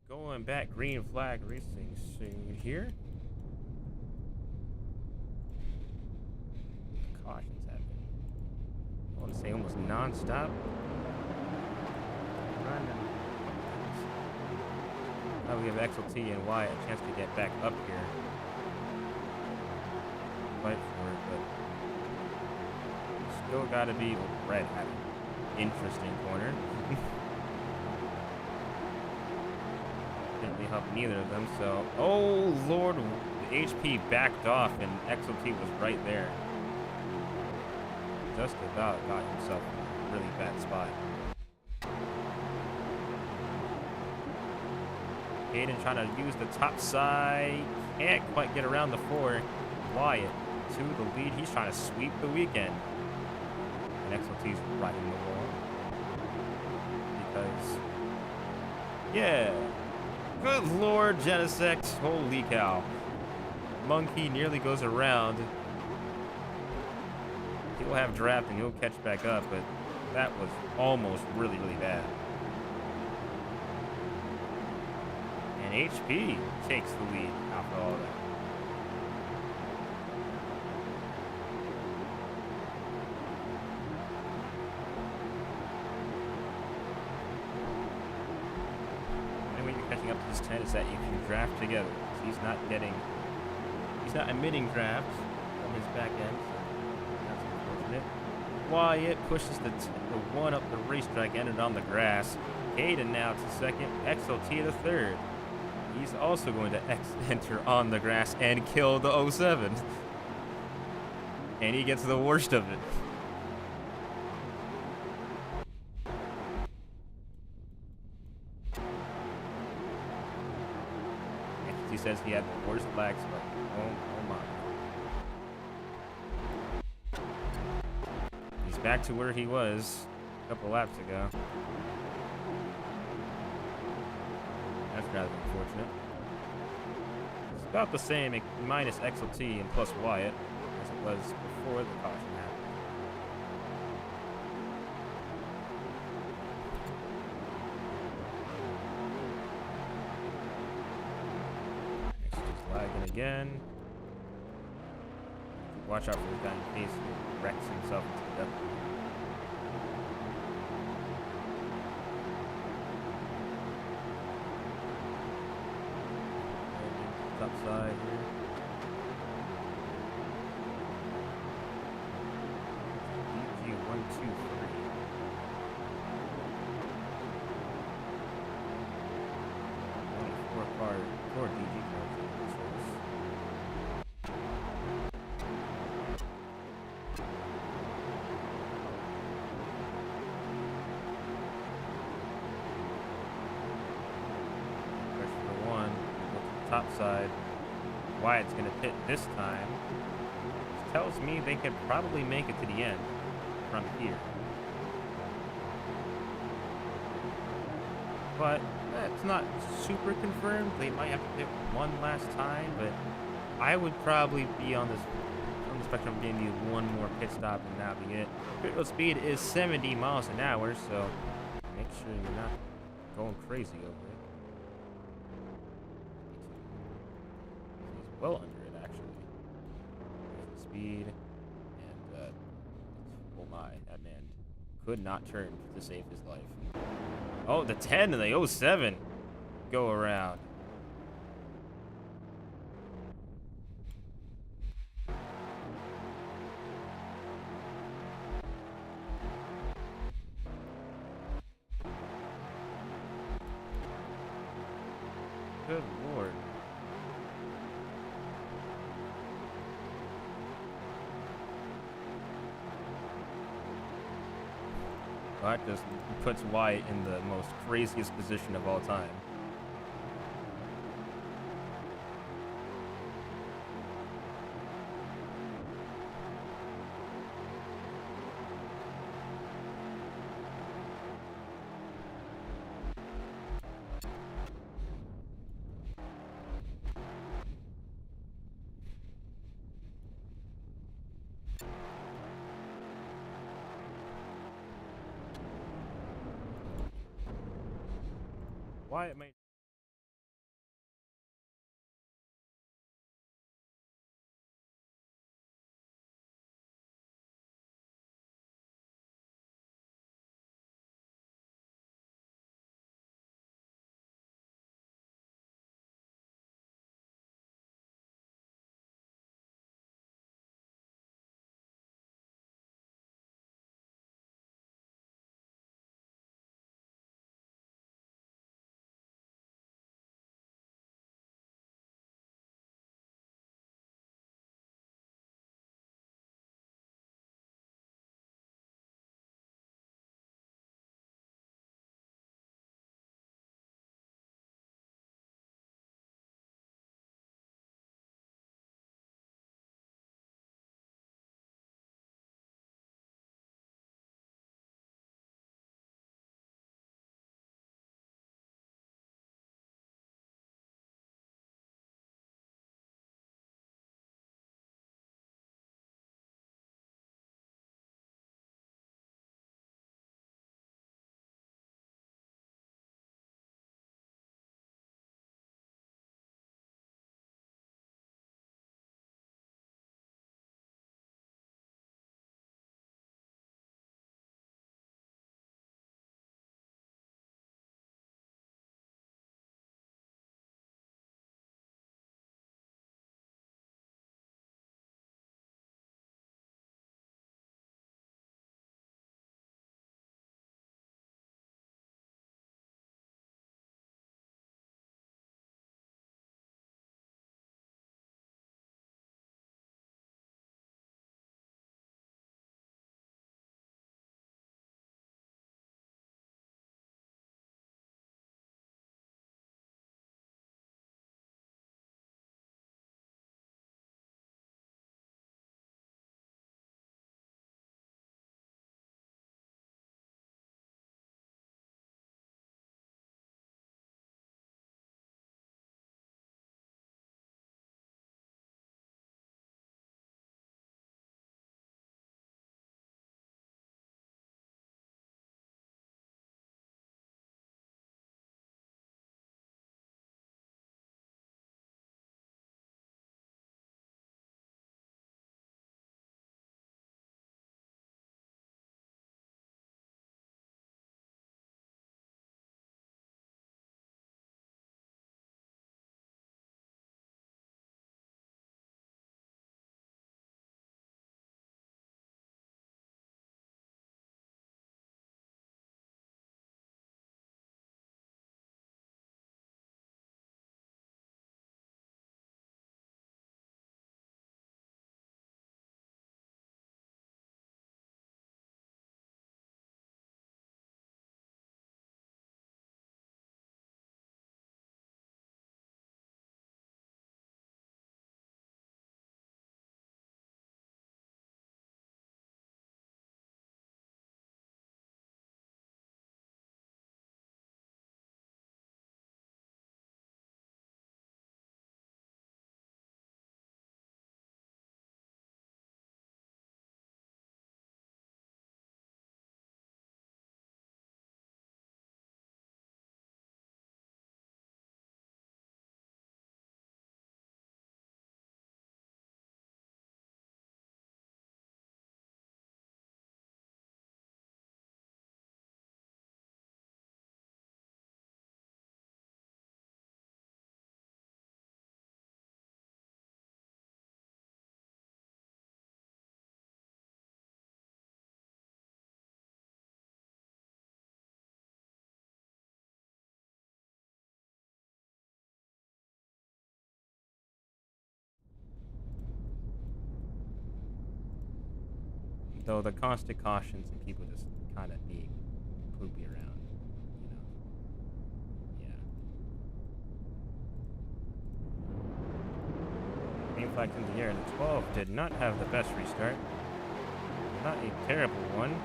Going back, green flag racing soon here. Cautions happening. I want to say almost non-stop. Now we give XLT and Wyatt a chance to get back up here. Fight for it, but still got to be red hat. Interesting corner. Didn't really help neither of them, so... Oh, Lord! The HP backed off, and XLT was right there. Just about got himself in a really bad spot. Hayden trying to use the top side. Can't quite get around the 4. Wyatt to the lead. He's trying to sweep the weekend. And XLT's right in the wall. Because... Yeah! Good Lord, Genesex. Holy cow. Monkey nearly goes around. He'll have draft and he'll catch back up, but that was almost really, really bad. And HP takes the lead after all that. Catching up to this 10 is that if you draft together, he's not emitting drafts from his back end, so that's unfortunate. Wyatt pushes the 1 up the racetrack, ended on the grass. Hayden now to second, XLT to third. He's also going to enter on the grass and kill the 07. And he gets the worst of it. He says he had the worst lag spot. Oh my. He's back to where he was a couple laps ago. That's rather unfortunate. It's about the same, minus XLT and plus Wyatt, as it was before the caution happened. Lagging again. Watch out for the guy in case he wrecks himself into death. Top side here. DG 1, 2, 3. Only 4 DG cars. Top side. Wyatt's going to pit this time. Which tells me they could probably make it to the end from here. But that's not super confirmed. They might have to pit one last time, but I would probably be on the spectrum of giving you one more pit stop and that'll be it. Critical speed is 70 miles an hour, so make sure you're not going crazy over it. Well under it, actually. There's the speed, and, oh my, that man could not turn to save his life. Oh, the 10 and the 07 go around. Good Lord. That just puts Wyatt in the most craziest position of all time. Wyatt might Though the constant cautions and people just kind of being poopy around, you know. Yeah. Green flag in the air, and the 12 did not have the best restart. Not a terrible one.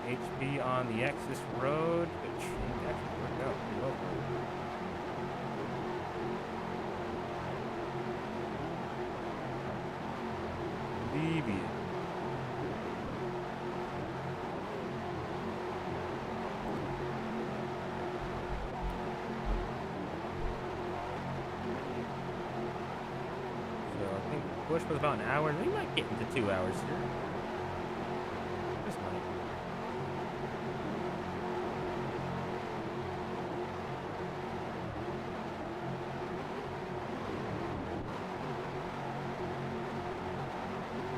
HP on the Axis Road, which actually worked out pretty well for him. Libya. So I think push was about an hour, and we might get into 2 hours here. Just might.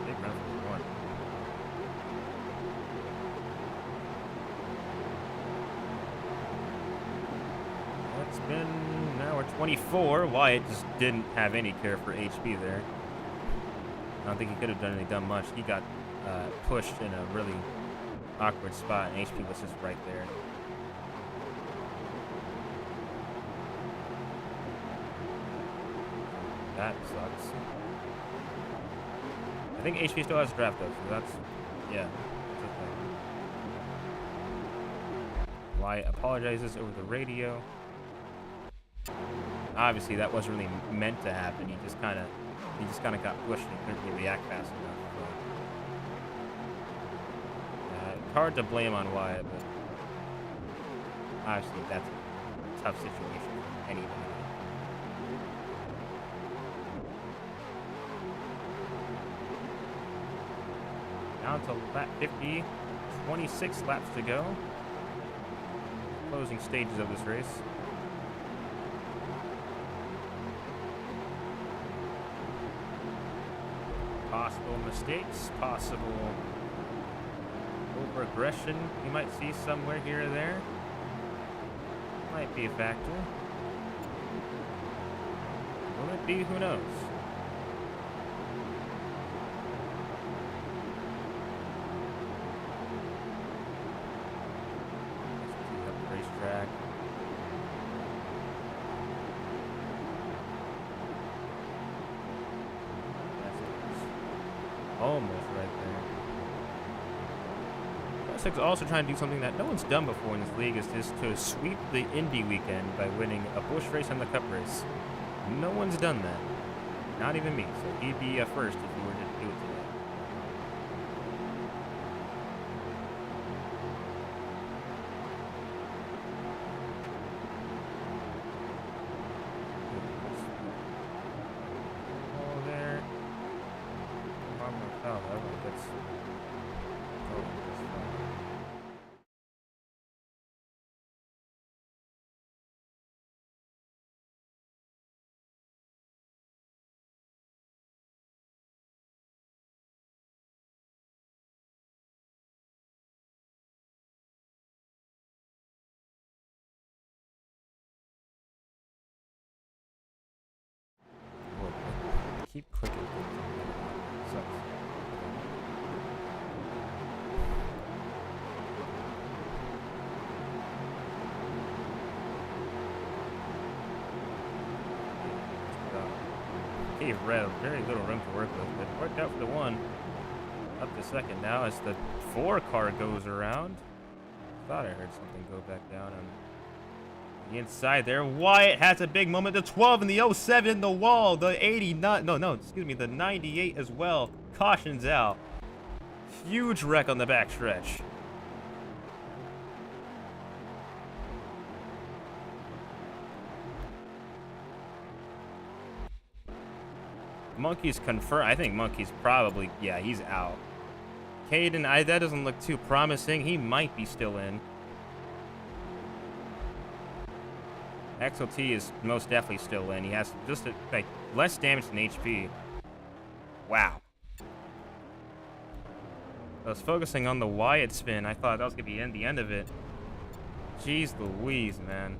Big run for the one. It's been an hour 24. Wyatt just didn't have any care for HP there. I don't think he could have done much. He got pushed in a really awkward spot, and HP was just right there. That sucks. I think HP still has draft though, so that's, yeah, that's okay. Wyatt apologizes over the radio. Obviously, that wasn't really meant to happen. He just kind of got pushed and couldn't really react fast enough. But, hard to blame on Wyatt, but obviously that's a tough situation for anybody. Down to lap 50, 26 laps to go. Closing stages of this race. Possible mistakes, possible over-aggression you might see somewhere here or there. Might be a factor. Will it be? Who knows? Racetrack. Almost right there. Classic's also trying to do something that no one's done before in this league, is just to sweep the Indy weekend by winning a Busch race and the Cup race. No one's done that. Not even me. So he'd be first if he were to do it today. Keep clicking. Sucks. Gave Red very little room to work with, but it worked out for the one. Up to second now as the 4 car goes around. Thought I heard something go back down on the inside there. Wyatt has a big moment. The 12 and the 07, the wall, the 89, the 98 as well. Cautions out. Huge wreck on the backstretch. Monkey's confirmed. I think Monkey's probably, yeah, he's out. Caden, that doesn't look too promising. He might be still in. XLT is most definitely still in. He has just like less damage than HP. Wow. I was focusing on the Wyatt spin. I thought that was gonna be the end of it. Jeez Louise, man.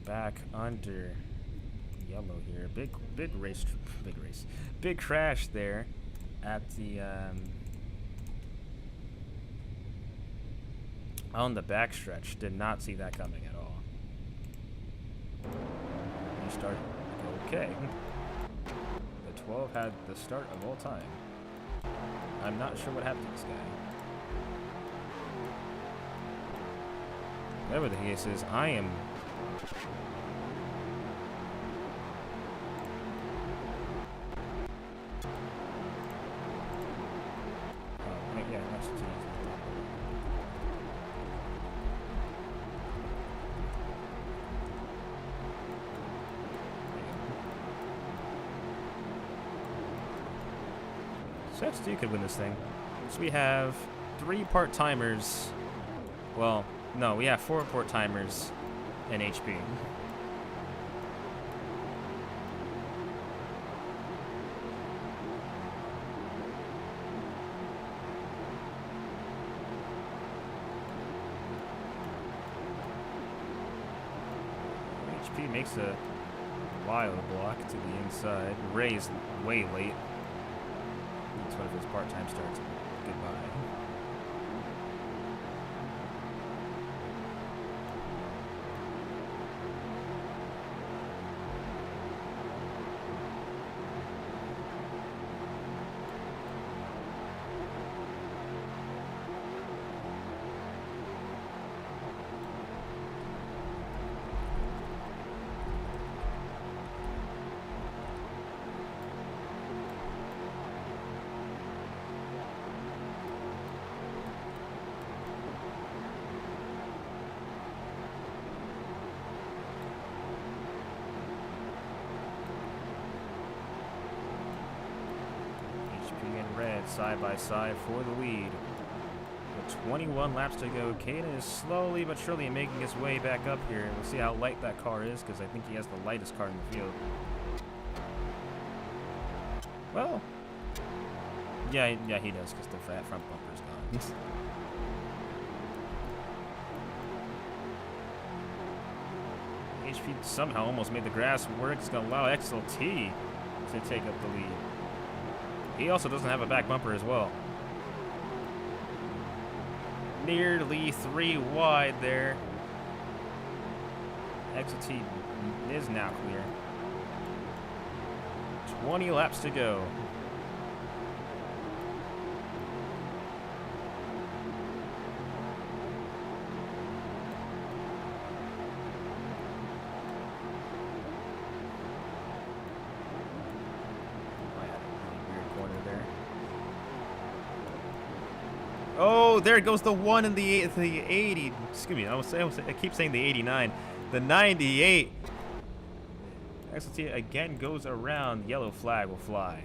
back under yellow here. Big race, big crash there at the on the backstretch. Did not see that coming at all. Restart. Okay. The 12 had the start of all time. I'm not sure what happened to this guy. Whatever the case is, I am. Oh, yeah, that's too easy. So S2 could win this thing. So we have 3 part-timers. Well, no, we have 4 part-timers in HP. HP makes a wild block to the inside. Ray's way late. That's one of his part-time starts. Goodbye. Red side by side for the lead. With 21 laps to go, Caden is slowly but surely making his way back up here. We'll see how light that car is, because I think he has the lightest car in the field. Well, yeah, he does, because the front bumper's gone. HP somehow almost made the grass work. It's going to allow XLT to take up the lead. He also doesn't have a back bumper as well. Nearly 3 wide there. XLT is now clear. 20 laps to go. Oh, there goes the 1 and the 80. Excuse me, I keep saying the 89. The 98. XLT again goes around. Yellow flag will fly.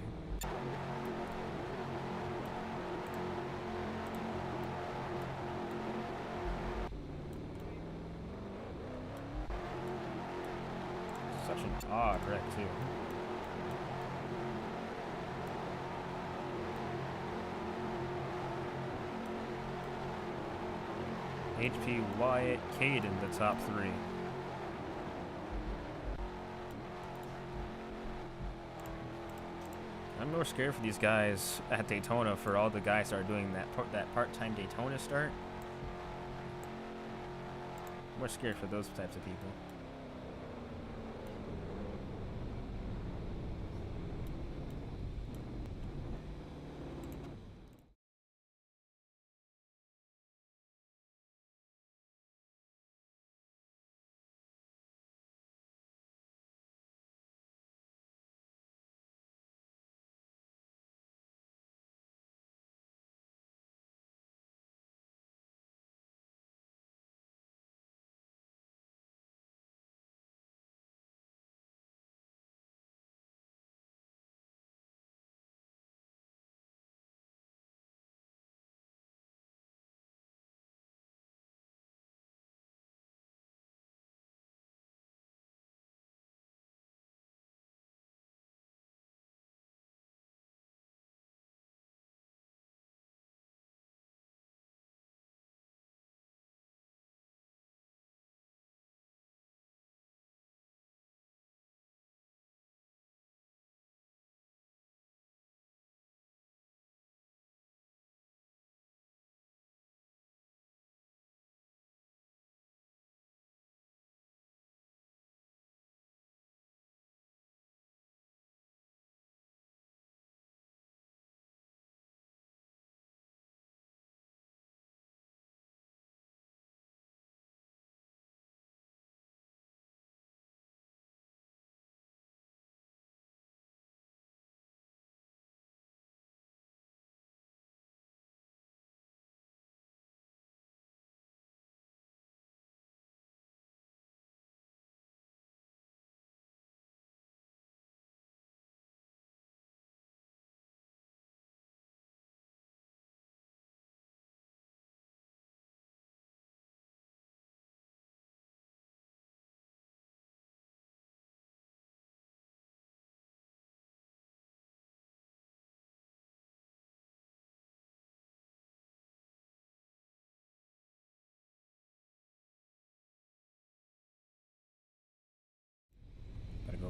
Such an odd wreck, too. HP, Wyatt, Caden, the top 3. I'm more scared for these guys at Daytona, for all the guys that are doing that part-time Daytona start. More scared for those types of people.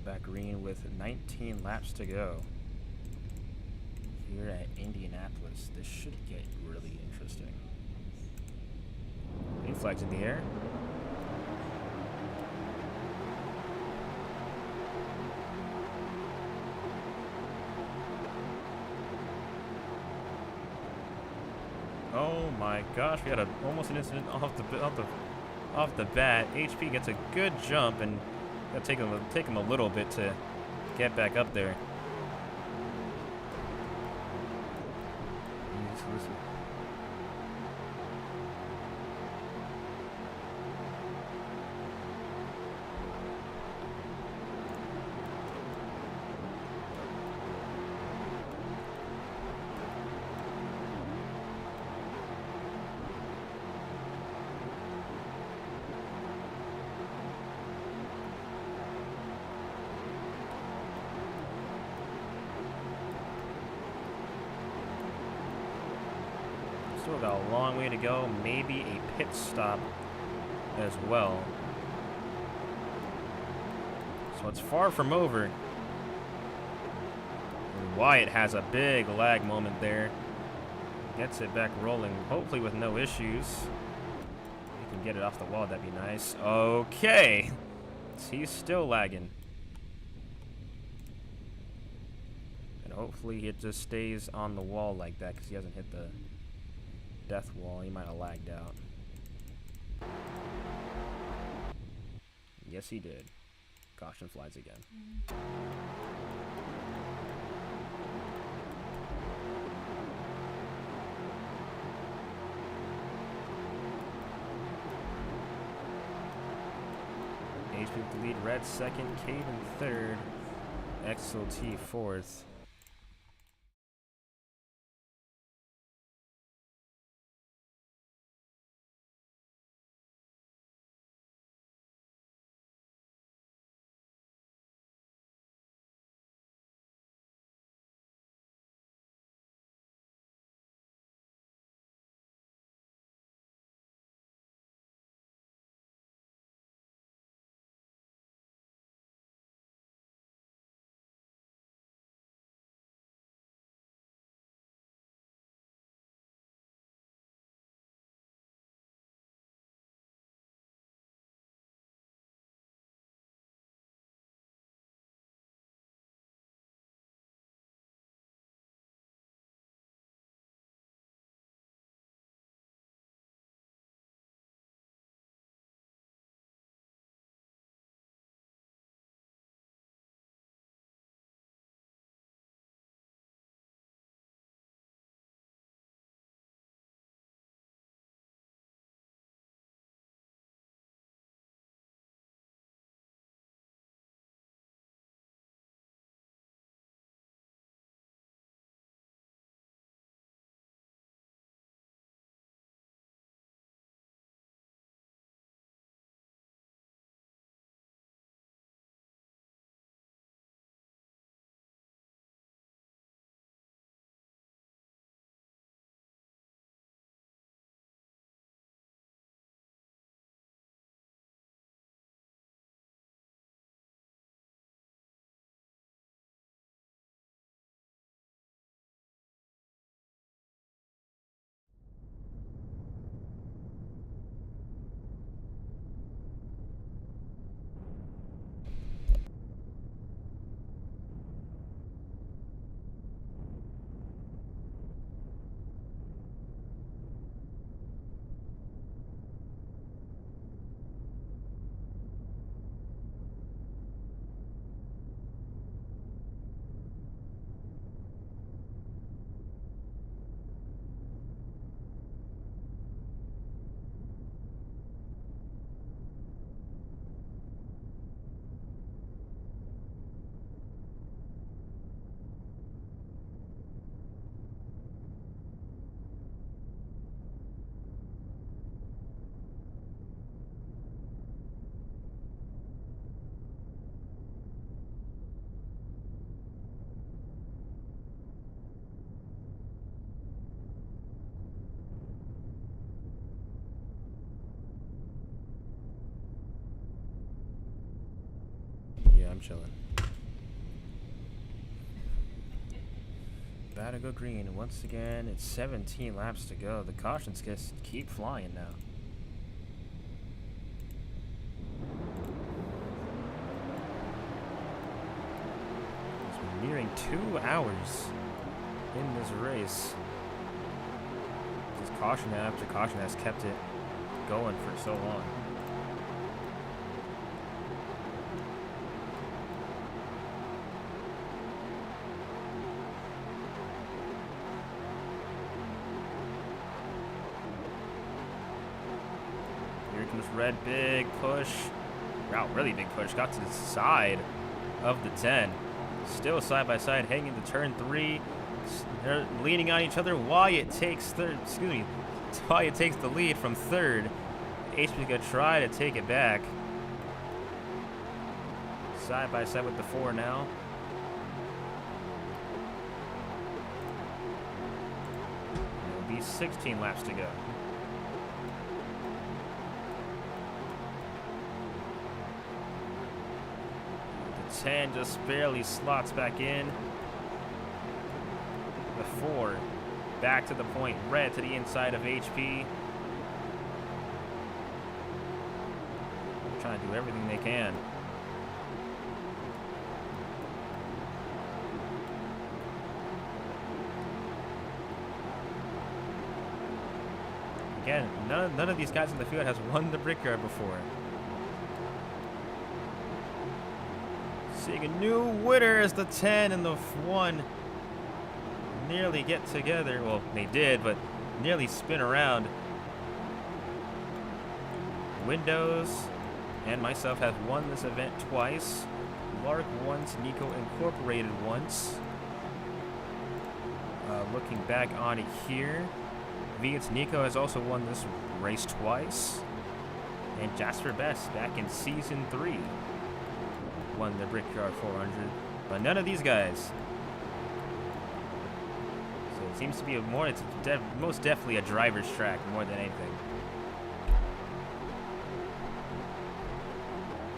back green with 19 laps to go. Here at Indianapolis, this should get really interesting. Green flags in the air. Oh my gosh, we had almost an incident off the bat. HP gets a good jump, and it'll take him a little bit to get back up there. Still got a long way to go, maybe a pit stop as well. So it's far from over. And Wyatt has a big lag moment there. Gets it back rolling, hopefully with no issues. He can get it off the wall, that'd be nice. Okay. He's still lagging. And hopefully it just stays on the wall like that, because he hasn't hit the death wall. He might have lagged out. Yes, he did. Caution flies again. HP with the lead. Red second, Caden third, XLT fourth. I'm chilling. About to go green. Once again, it's 17 laps to go. The cautions just keep flying now. It's nearing 2 hours in this race. Just caution after caution has kept it going for so long. Here comes Red, big push. Wow, really big push. Got to the side of the 10. Still side by side, heading into turn 3. They're leaning on each other. Wyatt takes third. Excuse me. Wyatt takes the lead from third. HP's gonna try to take it back. Side by side with the 4 now. It'll be 16 laps to go. The 10 just barely slots back in. The 4 back to the point. Red to the inside of HP. Trying to do everything they can. Again, none of these guys in the field has won the Brickyard before. Seeing a new winner as the 10 and the 1 nearly get together. Well, they did, but nearly spin around. Windows and myself have won this event twice. Lark once, Nico Incorporated once. Looking back on it here, Viet's Nico has also won this race twice. And Jasper Best back in season 3 won the Brickyard 400. But none of these guys. So it seems to be it's most definitely a driver's track more than anything.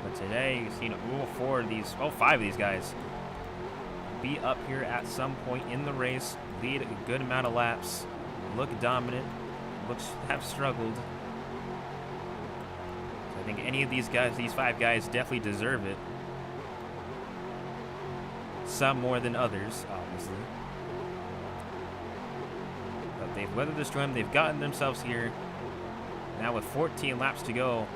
But today, you've seen all 5 of these guys be up here at some point in the race, lead a good amount of laps, look dominant, have struggled. So I think any of these guys, these 5 guys, definitely deserve it. Some more than others, obviously. But they've weathered the storm, they've gotten themselves here. Now with 14 laps to go,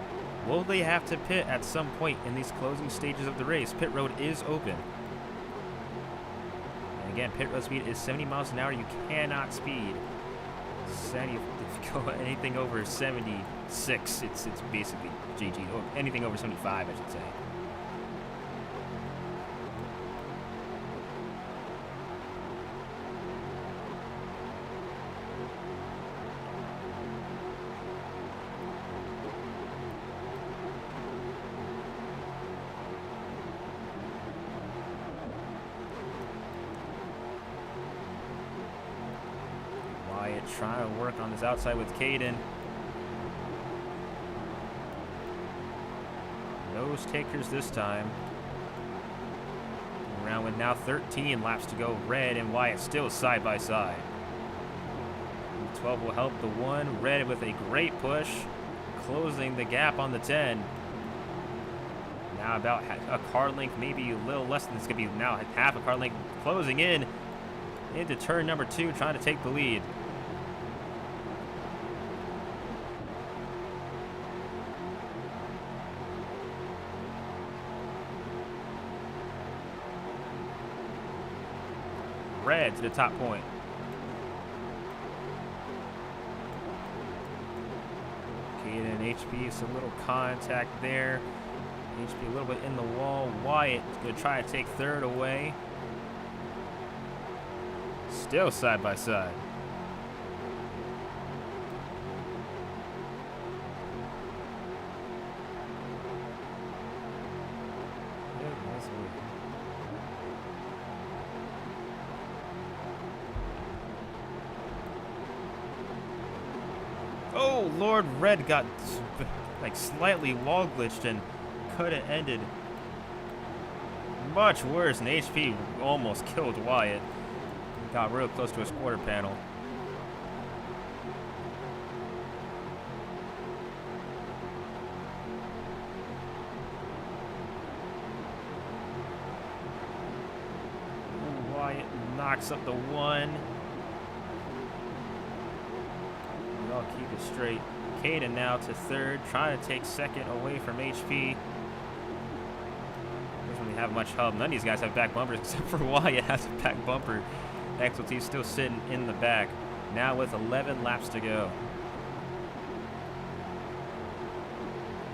will they have to pit at some point in these closing stages of the race? Pit road is open. And again, pit road speed is 70 miles an hour. You cannot speed. If you go anything over 76, it's basically GG. Or anything over 75, I should say. Trying to work on this outside with Caden. Nose takers this time. Around with now 13 laps to go. Red and Wyatt still side by side. 12 will help the 1. Red with a great push, closing the gap on the 10. Now about a car length, maybe a little less than this. Could be now half a car length, closing in into turn number 2, trying to take the lead. Red to the top point. Caden and HP, some little contact there. HP a little bit in the wall. Wyatt is going to try to take third away. Still side by side. Oh, Lord, Red got like slightly wall glitched and could have ended much worse, and HP almost killed Wyatt. Got real close to his quarter panel. Wyatt knocks up the one. We all keep it straight. Caden now to third, trying to take second away from HP. Doesn't really have much help. None of these guys have back bumpers except for Wyatt has a back bumper. XLT still sitting in the back. Now with 11 laps to go.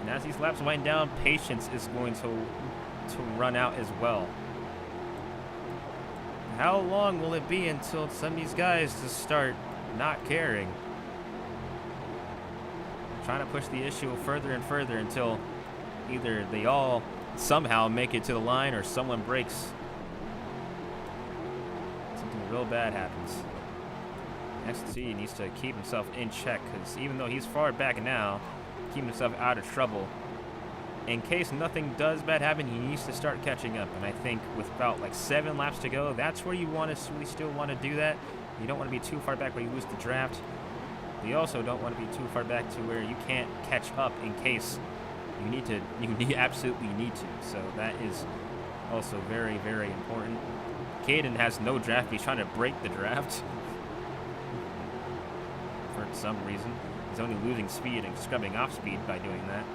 And as these laps wind down, patience is going to run out as well. How long will it be until some of these guys just start not caring? Trying to push the issue further and further until either they all somehow make it to the line or someone breaks. Something real bad happens. XT needs to keep himself in check because even though he's far back now, keep himself out of trouble. In case nothing does bad happen, he needs to start catching up. And I think with about like 7 laps to go, that's where you want to really still want to do that. You don't want to be too far back where you lose the draft. You also don't want to be too far back to where you can't catch up in case you absolutely need to. So that is also very, very important. Caden has no draft. He's trying to break the draft for some reason. He's only losing speed and scrubbing off speed by doing that.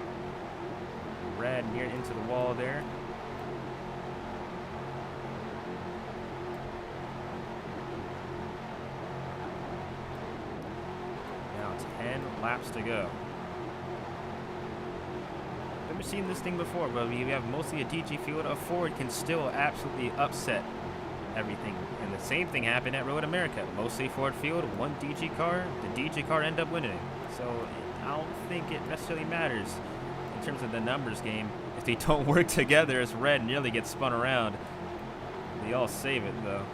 Red near into the wall there. Now 10 laps to go. Never seen this thing before, but we have mostly a DG field. A Ford can still absolutely upset everything. And the same thing happened at Road America. Mostly Ford field, one DG car. The DG car ended up winning. So I don't think it necessarily matters in terms of the numbers game. If they don't work together, as Red nearly gets spun around. They all save it though.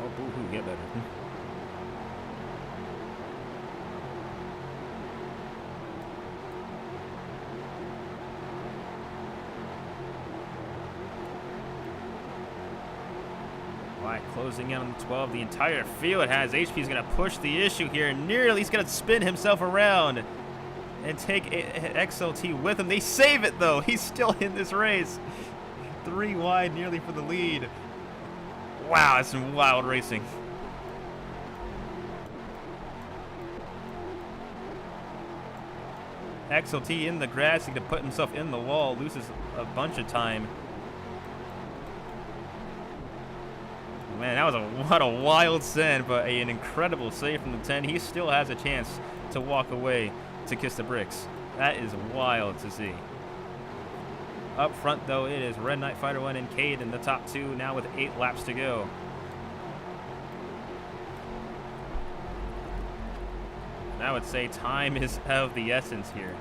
Oh, boo-hoo, get better. Closing in on the 12. The entire field has HP. Is going to push the issue here. Nearly he's going to spin himself around and take XLT with him. They save it, though. He's still in this race. 3 wide, nearly for the lead. Wow, that's some wild racing. XLT in the grass. He could put himself in the wall. Loses a bunch of time. Man, that was what a wild send, but an incredible save from the 10. He still has a chance to walk away to kiss the bricks. That is wild to see. Up front, though, it is Red Knight Fighter 1 and Cade in the top 2, now with 8 laps to go. And I would say time is of the essence here.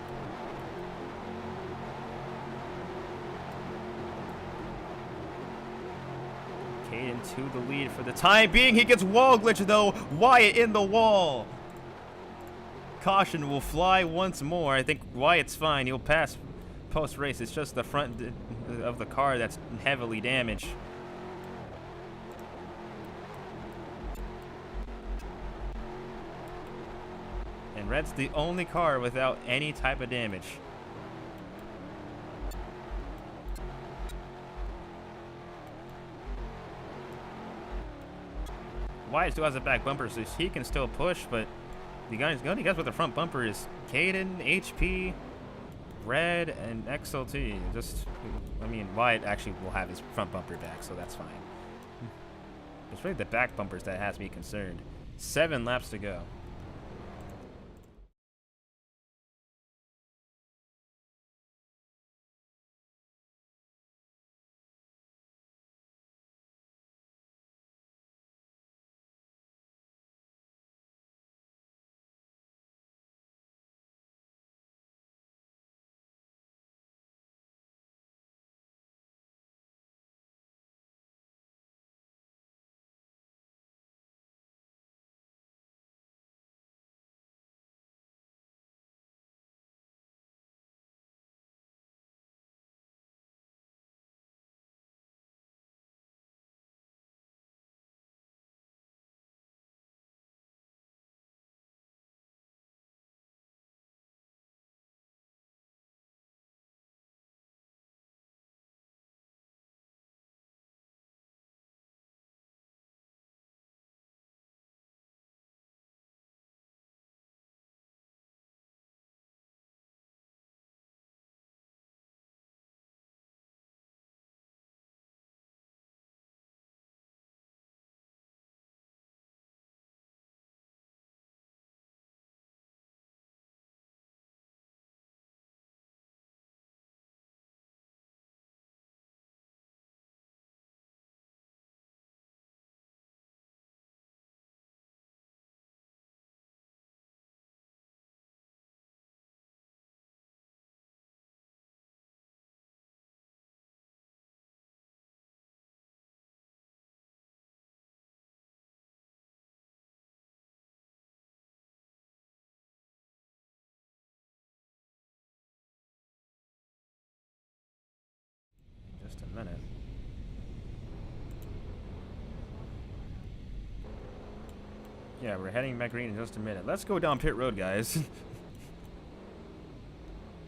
Caden to the lead for the time being. He gets wall glitch, though. Wyatt in the wall. Caution will fly once more. I think Wyatt's fine. He'll pass post-race. It's just the front of the car that's heavily damaged. And Red's the only car without any type of damage. Wyatt still has a back bumper, so he can still push, but the only guys with the front bumper is Caden, HP, Red, and XLT. I mean, Wyatt actually will have his front bumper back, so that's fine. It's really the back bumpers that has me concerned. 7 laps to go. Yeah, we're heading back green in just a minute. Let's go down pit road, guys.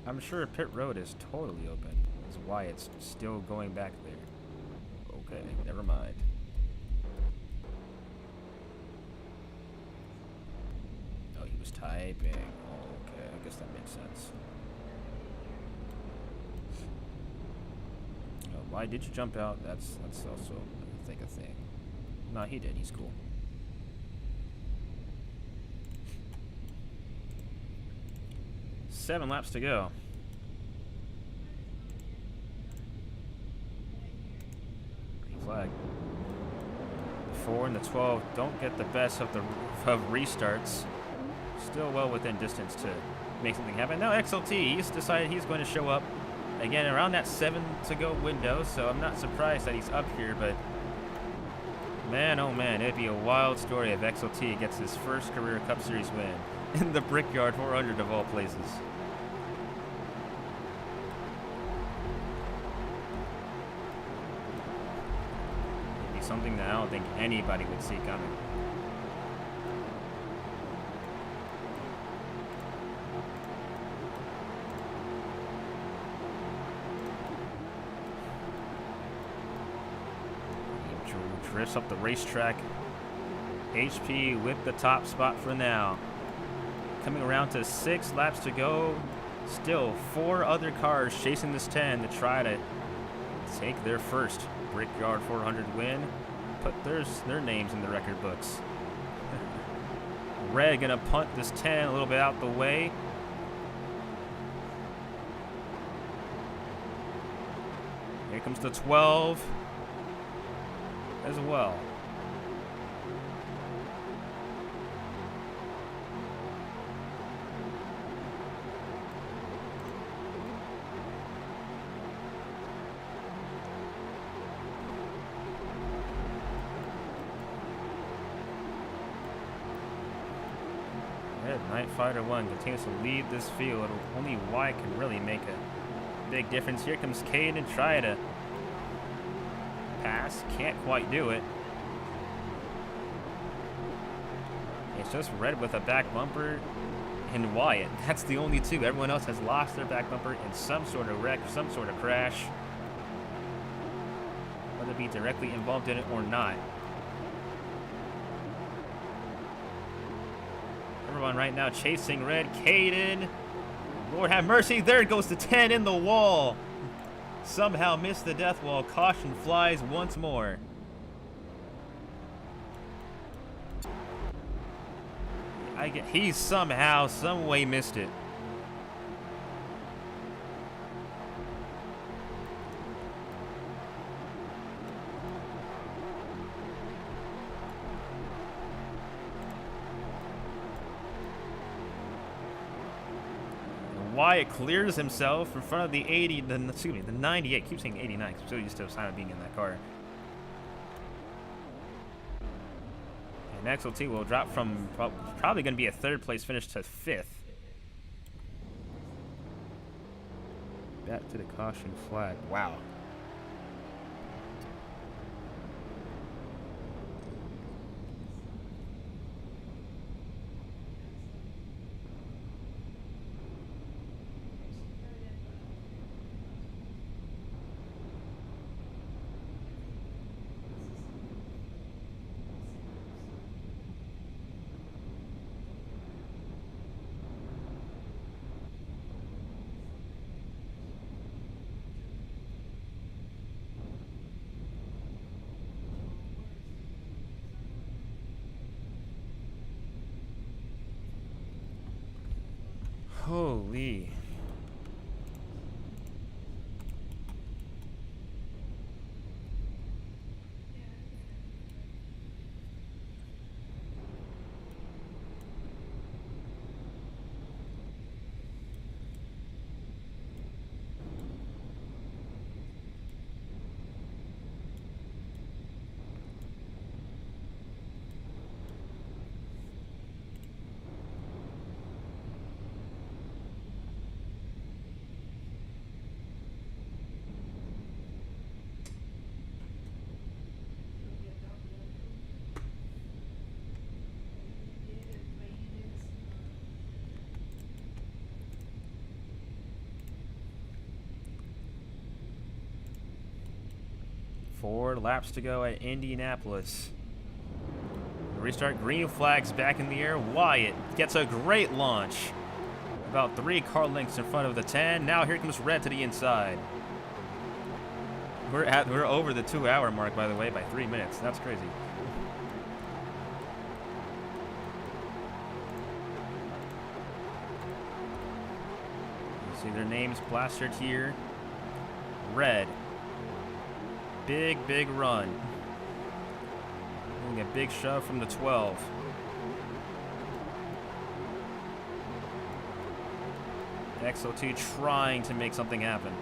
I'm sure pit road is totally open. That's why it's still going back there. Okay, never mind. Oh, he was typing. Oh, okay, I guess that makes sense. Oh, why did you jump out? That's also, I think, a thing. No, he did. He's cool. Seven laps to go. Green flag. The 4 and the 12 don't get the best of restarts. Still well within distance to make something happen. Now XLT, he's decided he's going to show up again around that 7 to go window, so I'm not surprised that he's up here, but man, oh man, it'd be a wild story if XLT gets his first career Cup Series win in the Brickyard 400 of all places. It'd be something that I don't think anybody would see coming. Drifts up the racetrack. HP with the top spot for now. Coming around to 6 laps to go. Still 4 other cars chasing this 10 to try to take their first Brickyard 400 win. Put their names in the record books. Red gonna punt this 10 a little bit out the way. Here comes the 12 as well. Night Fighter 1 continues to lead this field. Only Y can really make a big difference. Here comes Caden, try to pass, can't quite do it. It's just Red with a back bumper and Wyatt. That's the only two. Everyone else has lost their back bumper in some sort of wreck, some sort of crash, whether it be directly involved in it or not. Everyone right now chasing Red. Caden, Lord have mercy, there goes the 10 in the wall. Somehow missed the death wall. Caution flies once more. He somehow, some way missed it. Wyatt clears himself in front of the 80, excuse me, the 98. Keep saying 89 because I'm so used to Simon being in that car. And XLT will drop from probably going to be a 3rd place finish to 5th. Back to the caution flag. Wow. Holy. 4 laps to go at Indianapolis. Restart, green flags back in the air. Wyatt gets a great launch. About 3 car lengths in front of the 10. Now here comes red to the inside. We're over the 2-hour mark, by the way, by 3 minutes. That's crazy. You see their names plastered here. Red. Big, big run. A big shove from the 12. XO2 trying to make something happen.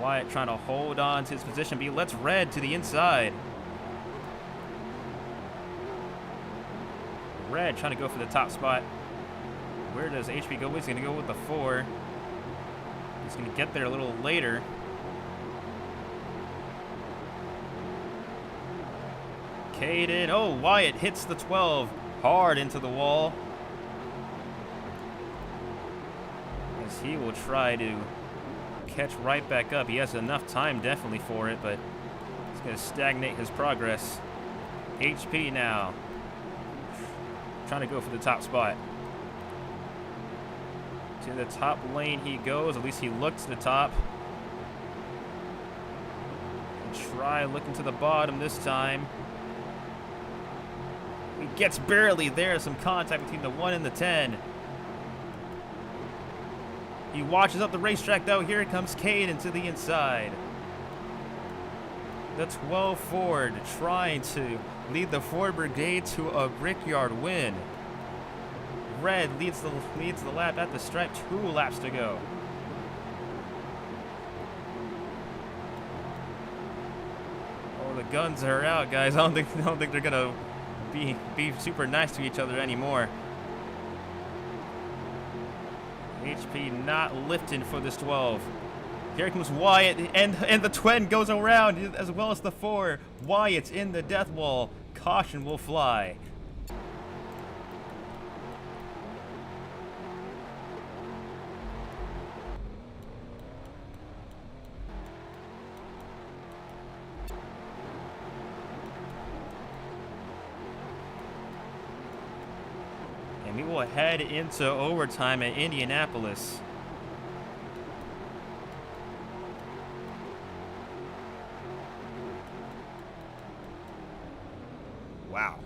Wyatt trying to hold on to his position, but he lets red to the inside. Red trying to go for the top spot. Where does HP go? He's going to go with the 4. He's going to get there a little later. Caden. Oh, Wyatt hits the 12 hard into the wall. As he will try to catch right back up. He has enough time definitely for it, but it's going to stagnate his progress. HP now. Trying to go for the top spot. To the top lane he goes. At least he looks to the top. Try looking to the bottom this time. He gets barely there. Some contact between the 1 and the 10. He watches up the racetrack, though. Here comes Caden to the inside. The 12 Ford trying to lead the Ford Brigade to a Brickyard win. Red leads the lap at the stripe. 2 laps to go. Oh, the guns are out, guys. I don't think they're gonna be super nice to each other anymore. HP not lifting for this 12. Here comes Wyatt, and the twin goes around as well as the 4. Wyatt's in the death wall. Caution will fly. And we will head into overtime at Indianapolis. Wow.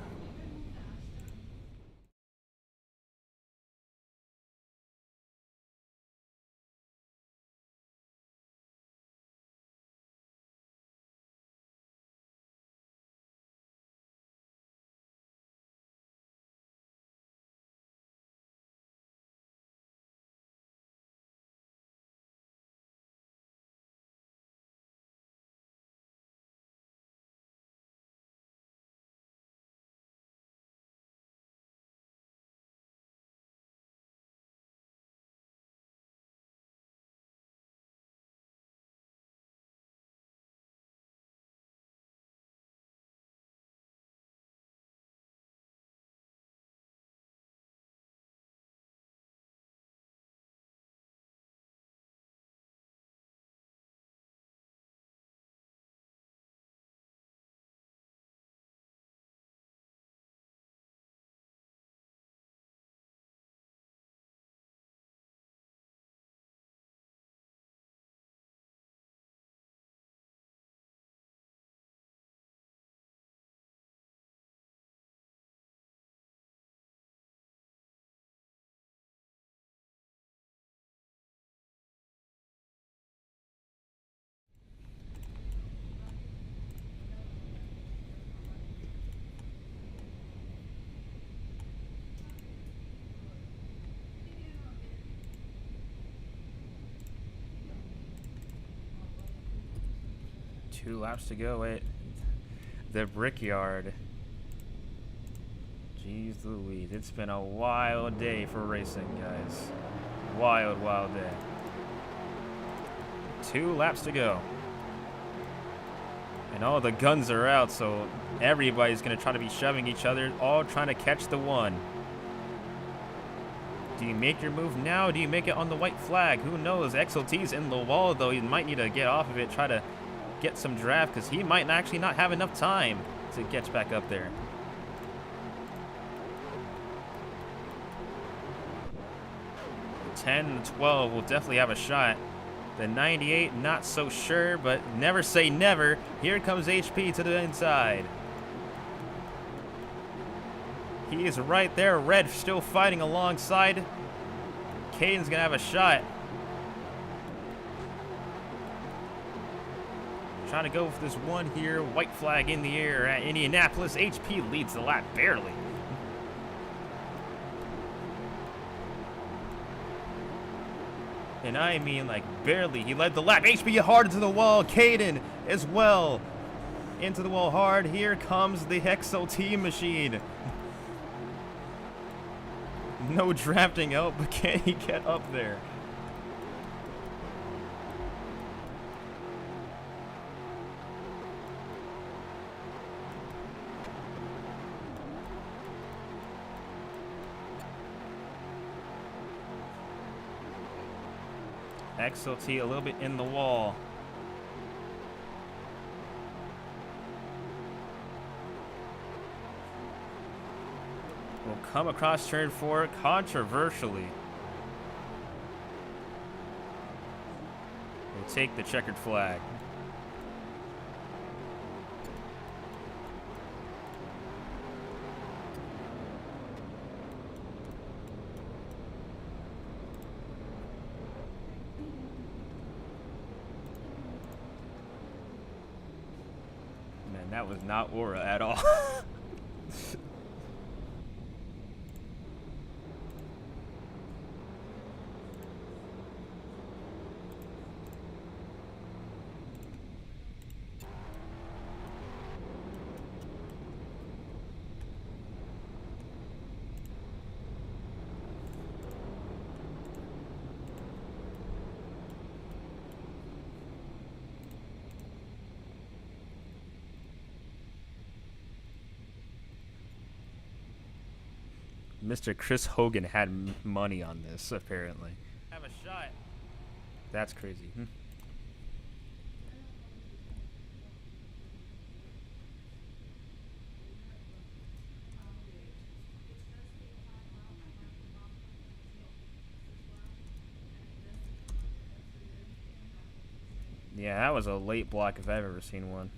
Two laps to go at the Brickyard. Jeez Louise, it's been a wild day for racing, guys. Wild, wild day. 2 laps to go. And all the guns are out, so everybody's going to try to be shoving each other, all trying to catch the 1. Do you make your move now? Do you make it on the white flag? Who knows? XLT's in the wall, though. He might need to get off of it, try to get some draft because he might actually not have enough time to get back up there. The 10 and 12 will definitely have a shot. The 98, not so sure, but never say never. Here comes HP to the inside. He is right there. Red still fighting alongside. Caden's gonna have a shot. Trying to go for this one here. White flag in the air at Indianapolis. HP leads the lap barely. And I mean like barely. He led the lap. HP hard into the wall. Caden as well. Into the wall hard. Here comes the XLT machine. No drafting help, but can he get up there? XLT a little bit in the wall. Will come across turn 4 controversially. Will take the checkered flag. Man, that was not Aura at all. Mr. Chris Hogan had money on this, apparently. Have a shot. That's crazy. Yeah, that was a late block if I've ever seen one.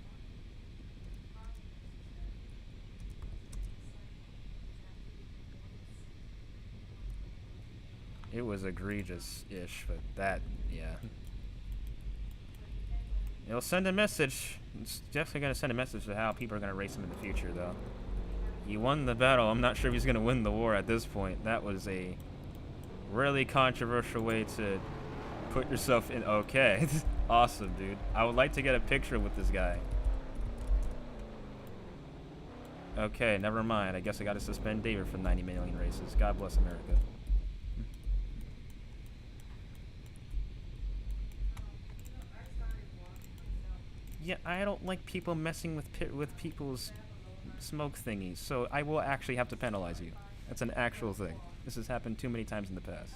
It was egregious-ish, but that, yeah. It'll send a message. It's definitely going to send a message to how people are going to race him in the future, though. He won the battle. I'm not sure if he's going to win the war at this point. That was a really controversial way to put yourself in. Okay. Awesome, dude. I would like to get a picture with this guy. Okay, never mind. I guess I got to suspend David from 90 million races. God bless America. Yeah, I don't like people messing with people's smoke thingies, so I will actually have to penalize you. That's an actual thing. This has happened too many times in the past.